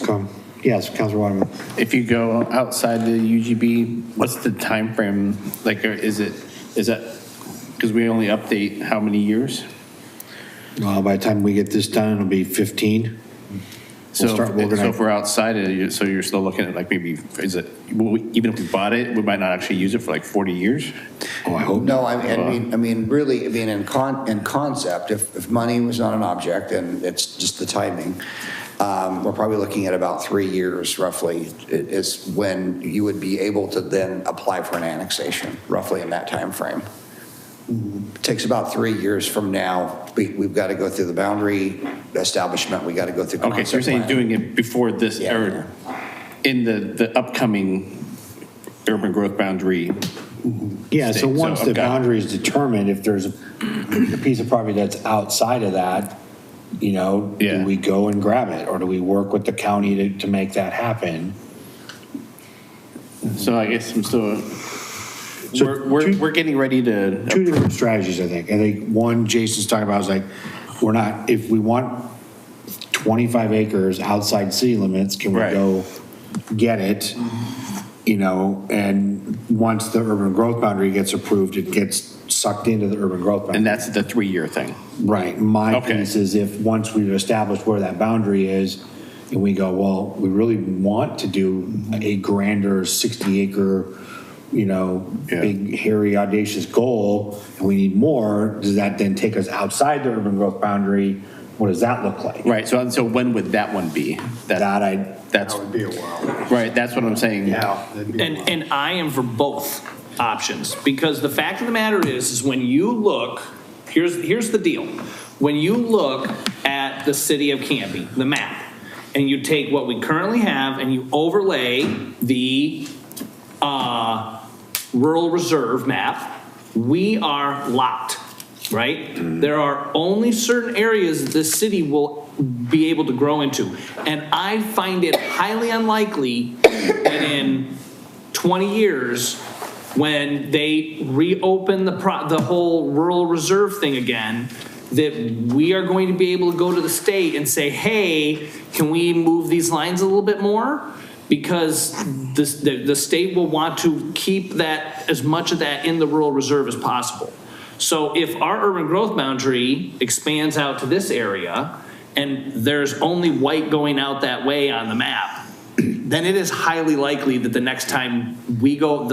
Come. Yes, Councilor Waterman. If you go outside the UGB, what's the time frame? Is that because we only update how many years? By the time we get this done, it'll be 15. So if we're outside it, so you're still looking at maybe, even if we bought it, we might not actually use it for 40 years? Oh, I hope. No, really, in concept, if money was not an object and it's just the timing, we're probably looking at about 3 years roughly is when you would be able to then apply for an annexation, roughly in that time frame. It takes about 3 years from now. We've got to go through the boundary establishment. We got to go through. Okay, so you're saying doing it before this, or in the upcoming urban growth boundary? Yeah, so once the boundary is determined, if there's a piece of property that's outside of that, do we go and grab it, or do we work with the county to make that happen? So I guess I'm still. We're getting ready to. Two different strategies, I think. I think one Jason's talking about is if we want 25 acres outside city limits, can we go get it? And once the urban growth boundary gets approved, it gets sucked into the urban growth boundary. And that's the 3-year thing. Right. My piece is if once we've established where that boundary is, and we go, well, we really want to do a grander 60-acre big, hairy, audacious goal, and we need more, does that then take us outside the urban growth boundary? What does that look like? Right, so when would that one be? That would be a while. Right, that's what I'm saying. Yeah. And I am for both options, because the fact of the matter is when you look, here's the deal. When you look at the city of Canby, the map, and you take what we currently have and you overlay the rural reserve map, we are locked, right? There are only certain areas that this city will be able to grow into. And I find it highly unlikely that in 20 years, when they reopen the whole rural reserve thing again, that we are going to be able to go to the state and say, hey, can we move these lines a little bit more? Because the state will want to keep that, as much of that in the rural reserve as possible. So if our urban growth boundary expands out to this area and there's only white going out that way on the map, then it is highly likely that the next time we go,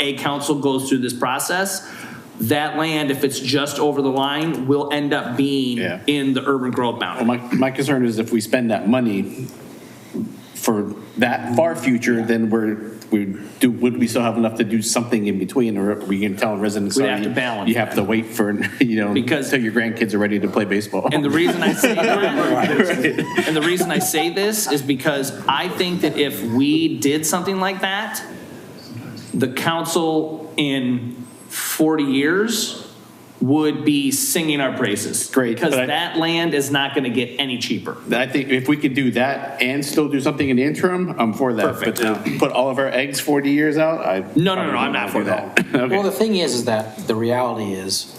a council goes through this process, that land, if it's just over the line, will end up being in the urban growth boundary. Well, my concern is if we spend that money for that far future, then would we still have enough to do something in between, or are we can tell residents We'd have to balance you have to wait for because until your grandkids are ready to play baseball. And the reason I say and the reason I say this is because I think that if we did something like that, the council in 40 years would be singing our praises. Great. Because that land is not going to get any cheaper. I think if we could do that and still do something in the interim, I'm for that. Perfect. But to put all of our eggs 40 years out, No, I'm not for that. Okay. Well, the thing is that the reality is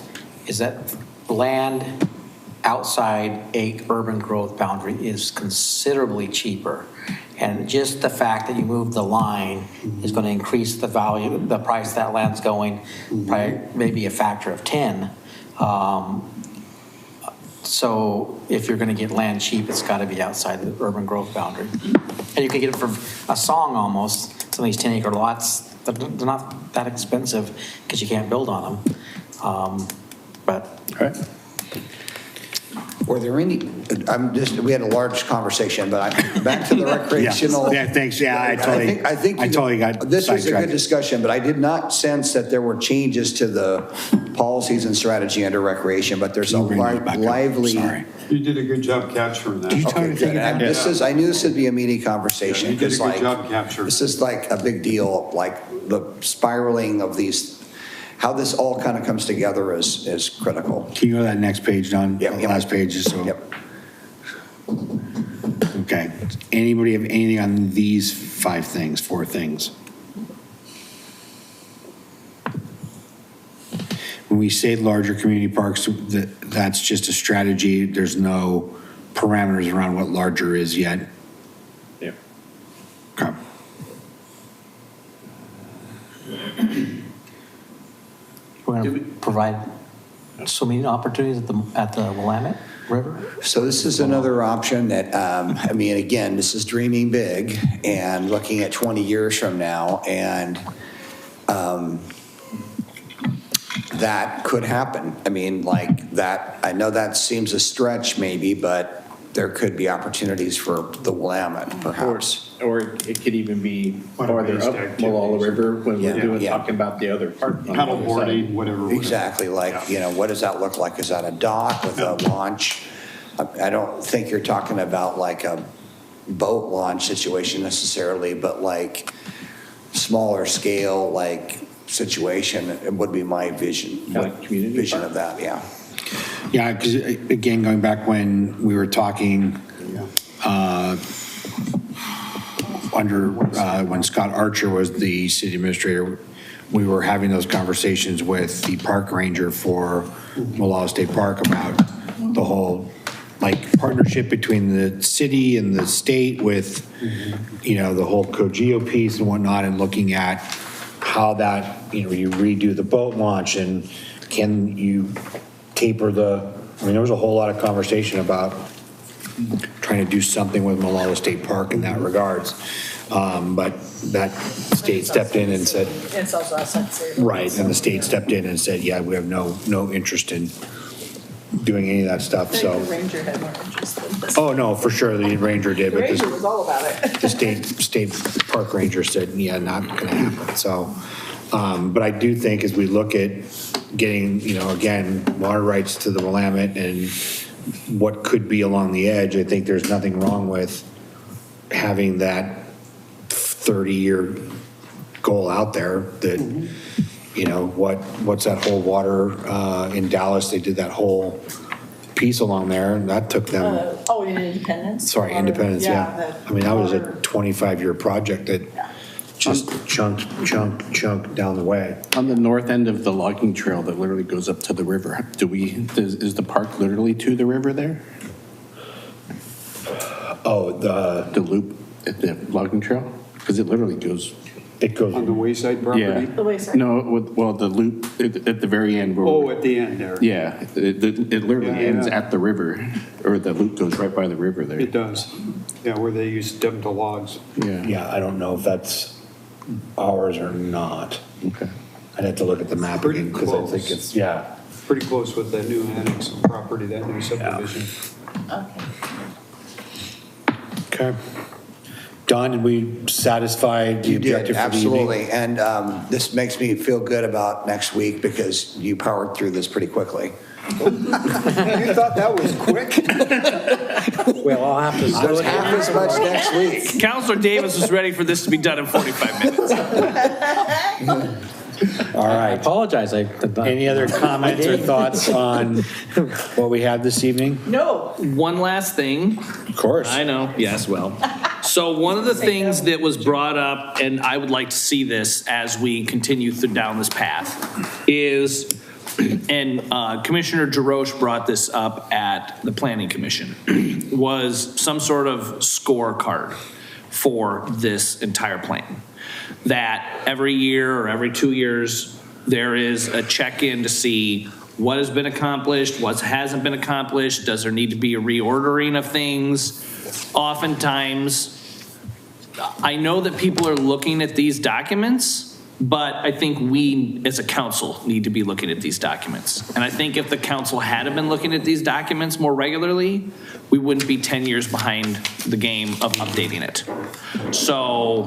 that land outside a urban growth boundary is considerably cheaper. And just the fact that you move the line is going to increase the value, the price that land's going, by maybe a factor of 10. So if you're going to get land cheap, it's got to be outside the urban growth boundary. And you can get it for a song almost. Some of these 10-acre lots, they're not that expensive because you can't build on them. But All right. Were there any, we had a large conversation, but back to the recreational. Yeah, thanks. Yeah, I totally got this was a sidetracked. good discussion, but I did not sense that there were changes to the policies and strategy under recreation, but there's a lively. Sorry. You did a good job capturing that. Okay, good. And I knew this would be a meaty conversation. You did a good because, job capturing. This is like a big deal, like the spiraling of these, how this all kind of comes together is critical. Can you go to that next page, Don? Yep. Last page, just so. Yep. Okay. Anybody have anything on these four things? When we say larger community parks, that's just a strategy. There's no parameters around what larger is yet. Yeah. Okay. we're going to provide swimming opportunities at the Willamette River? So this is another option that, I mean, again, this is dreaming big and looking at 20 years from now, and that could happen. I mean, like that, I know that seems a stretch maybe, but there could be opportunities for the Willamette perhaps. Or it could even be farther Water-based up activities. Malala River when Yeah, we're doing, yeah. talking about the other part. on the other Paddleboarding, side. whatever. Exactly, like, you know, what does that look like? Is that a dock with a launch? I don't think you're talking about like a boat launch situation necessarily, but like smaller scale, like situation, it would be my vision. Kind of community Vision park. of that, yeah. Yeah, because again, going back when we were talking when Scott Archer was the city administrator, we were having those conversations with the park ranger for Malala State Park about the whole like partnership between the city and the state with, you know, the whole COGEO piece and whatnot, and looking at how that, you know, you redo the boat launch and can you taper I mean, there was a whole lot of conversation about trying to do something with Malala State Park in that regards. But that state stepped in and said, It's also a sensitive. right, and the state stepped in and said, yeah, we have no interest in doing any of that stuff, I think the so. ranger had more interest in this. Oh, no, for sure, the ranger did, The but ranger was all about it. the state park ranger said, yeah, not gonna happen, so. But I do think as we look at getting, you know, again, water rights to the Willamette and what could be along the edge. I think there's nothing wrong with having that 30-year goal out there that, you know, what's that whole water in Dallas? They did that whole piece along there, and that took them, In Independence? sorry, Independence, yeah. the I mean, that was a water. 25-year project that just chunk down the way. On the north end of the logging trail that literally goes up to the river, is the park literally to the river there? Oh, The loop at the logging trail? Because it literally goes, it goes, On the wayside yeah. property? The wayside. No, well, the loop at the very end. where- Oh, at the end there. Yeah, it literally Yeah, ends yeah. at the river, or the loop goes right by the river there. It does. Yeah, where they used to dump the logs. yeah, I don't know if that's ours or not. Okay. I'd have to look at the map Pretty again, because I think close. it's, yeah. Pretty close with that new annex of property, that new subdivision. Okay. Okay. Don, did we satisfy the You did, objective for the evening? absolutely. And this makes me feel good about next week because you powered through this pretty quickly. You thought that was quick? Well, I'll have to. There's half as much next week. Counselor Davis was ready for this to be done in 45 minutes. All I right. apologize. Any other comments or thoughts on what we have this evening? No. One last thing. Of course. I know, yes, well. So one of the things that was brought up, and I would like to see this as we continue down this path, is, and Commissioner DeRoche brought this up at the Planning Commission, was some sort of scorecard for this entire plan. That every year or every 2 years, there is a check-in to see what has been accomplished, what hasn't been accomplished, does there need to be a reordering of things? Oftentimes, I know that people are looking at these documents, but I think we, as a council, need to be looking at these documents. And I think if the council had been looking at these documents more regularly, we wouldn't be 10 years behind the game of updating it. So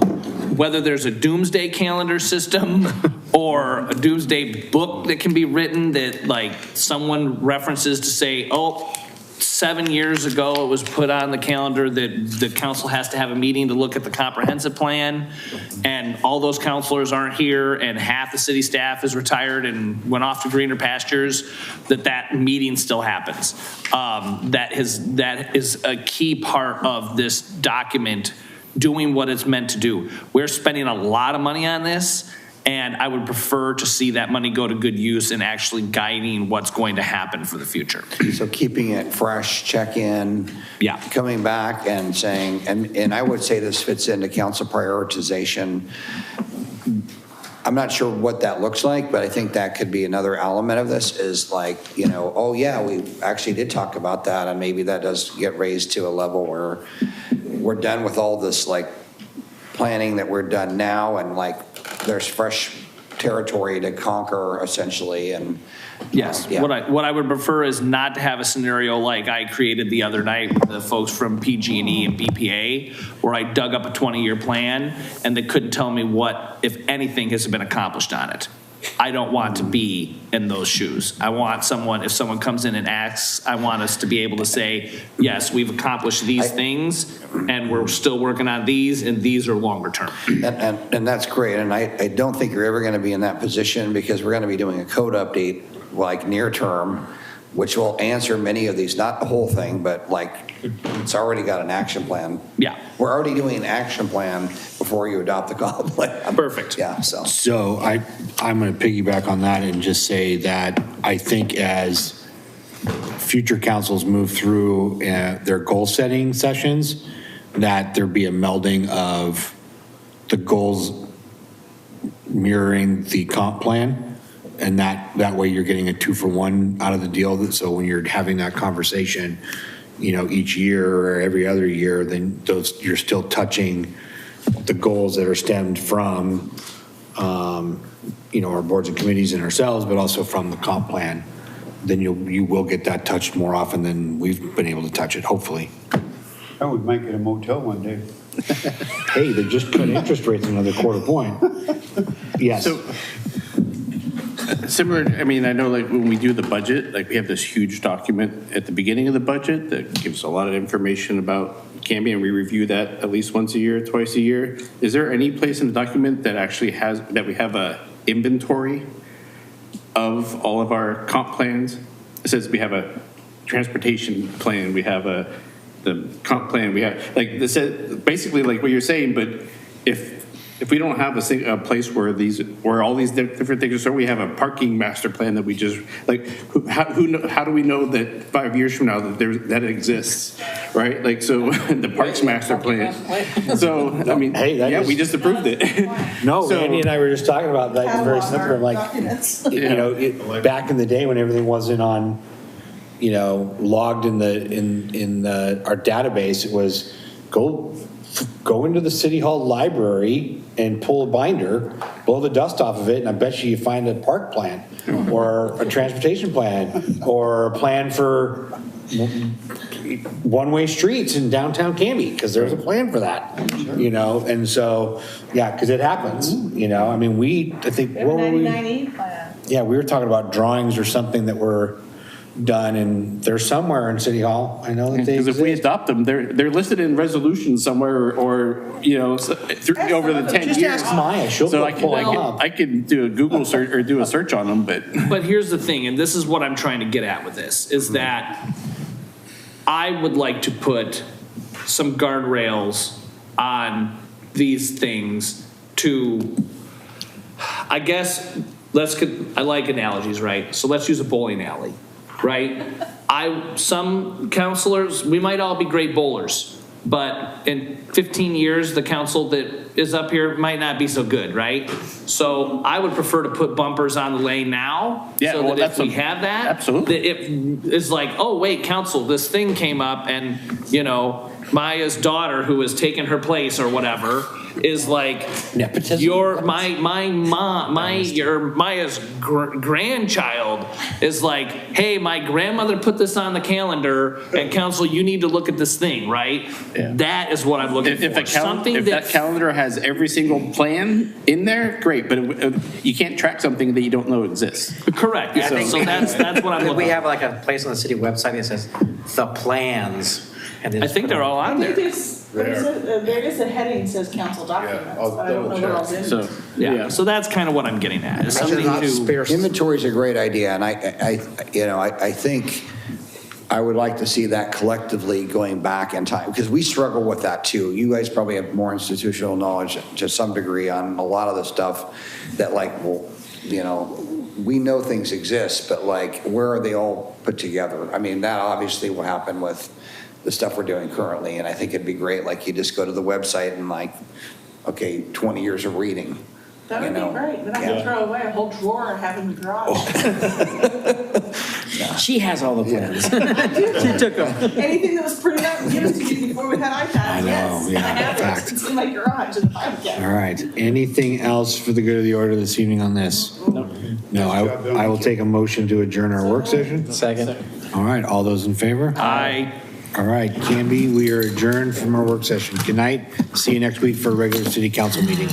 whether there's a doomsday calendar system or a doomsday book that can be written that like someone references to say, oh, 7 years ago, it was put on the calendar that the council has to have a meeting to look at the comprehensive plan, and all those counselors aren't here, and half the city staff is retired and went off to greener pastures, that meeting still happens. That is a key part of this document doing what it's meant to do. We're spending a lot of money on this, and I would prefer to see that money go to good use and actually guiding what's going to happen for the future. So keeping it fresh, check in. Yeah. Coming back and saying, and I would say this fits into council prioritization. I'm not sure what that looks like, but I think that could be another element of this is like, oh yeah, we actually did talk about that, and maybe that does get raised to a level where we're done with all this like planning that we're done now, and like there's fresh territory to conquer essentially. And Yes, yeah. what I would prefer is not to have a scenario like I created the other night with the folks from PG&E and BPA, where I dug up a 20-year plan and they couldn't tell me what, if anything, has been accomplished on it. I don't want to be in those shoes. I want someone, if someone comes in and asks, I want us to be able to say, yes, we've accomplished these things and we're still working on these, and these are longer term. And that's great. And I don't think you're ever going to be in that position because we're going to be doing a code update like near term, which will answer many of these, not the whole thing, but like it's already got an action plan. Yeah. We're already doing an action plan before you adopt the comp plan. Perfect. Yeah, so. So I'm going to piggyback on that and just say that I think as future councils move through their goal setting sessions, that there be a melding of the goals mirroring the comp plan. And that way you're getting a 2-for-1 out of the deal. So when you're having that conversation, each year or every other year, then you're still touching the goals that are stemmed from, our boards and committees and ourselves, but also from the comp plan. Then you will get that touched more often than we've been able to touch it, hopefully. I would make it a motel one day. Hey, they just cut interest rates another quarter point. Yes. So Similar, I mean, I know like when we do the budget, like we have this huge document at the beginning of the budget that gives a lot of information about Canby, and we review that at least once a year, twice a year. Is there any place in the document that actually has, that we have a inventory of all of our comp plans? It says we have a transportation plan, we have the comp plan, we have, like, this is basically like what you're saying, but if we don't have a place where all these different things are, so we have a parking master plan that we just, like, how do we know that 5 years from now that it exists, right? Like, so the parks master plan. So, I mean, Hey, we just approved it. No, So- Andy and I were just talking about that. It's very simple. Like, you know, back in the day when everything wasn't on, you know, logged in our database, it was go into the city hall library and pull a binder, blow the dust off of it, and I bet you find a park plan or a transportation plan or a plan for one-way streets in downtown Canby, because there's a plan for that, you know? And so, yeah, because it happens, you know? I mean, I think, what were we? 99E plan. Yeah, we were talking about drawings or something that were done, and they're somewhere in City Hall. I know that they Because if we exist. adopt them, they're listed in resolutions somewhere, or you know, over the 10 Just years. ask Maya, she'll So pull them up. I can do a Google search or do a search on them, but But here's the thing, and this is what I'm trying to get at with this, is that I would like to put some guardrails on these things to, I guess, I like analogies, right? So let's use a bowling alley, right? Some counselors, we might all be great bowlers, but in 15 years, the council that is up here might not be so good, right? So I would prefer to put bumpers on the lane now, Yeah, so well, that if that's we have that, absolutely. that it is like, oh, wait, council, this thing came up, and, you know, Maya's daughter, who has taken her place or whatever, is like, Nepotism? Maya's grandchild is like, hey, my grandmother put this on the calendar, and council, you need to look at this thing, right? Yeah. That is what I'm looking if for. Something that calendar has every single plan in there, great. But you can't track something that you don't know exists. Correct. Yeah, so that's what I'm Could looking we for. have like a place on the city website that says the plans? And then I just think put they're them- all on there. There is a heading that says council documents, I'll but I don't know what double all's in it. So Yeah, so that's kind of what I'm getting at, is something to. Inventory is a great idea, and I think I would like to see that collectively going back in time, because we struggle with that too. You guys probably have more institutional knowledge to some degree on a lot of the stuff that, like, well, you know, we know things exist, but like, where are they all put together? I mean, that obviously will happen with the stuff we're doing currently, and I think it'd be great, like, you just go to the website and like, okay, 20 years of reading. That would you know. be great, then I Yeah. could throw away a whole drawer and have in the garage. She has all the plans. She took them. Anything that was printed out and given to you before we had iPads, I know, yes. yeah, I have it. fact. It's in my garage in the file cabinet. All right. Anything else for the good of the order this evening on this? No, I will take a motion to adjourn our work session. Second. All right, all those in favor? All right, Canby, we are adjourned from our work session. Good night. See you next week for a regular city council meeting.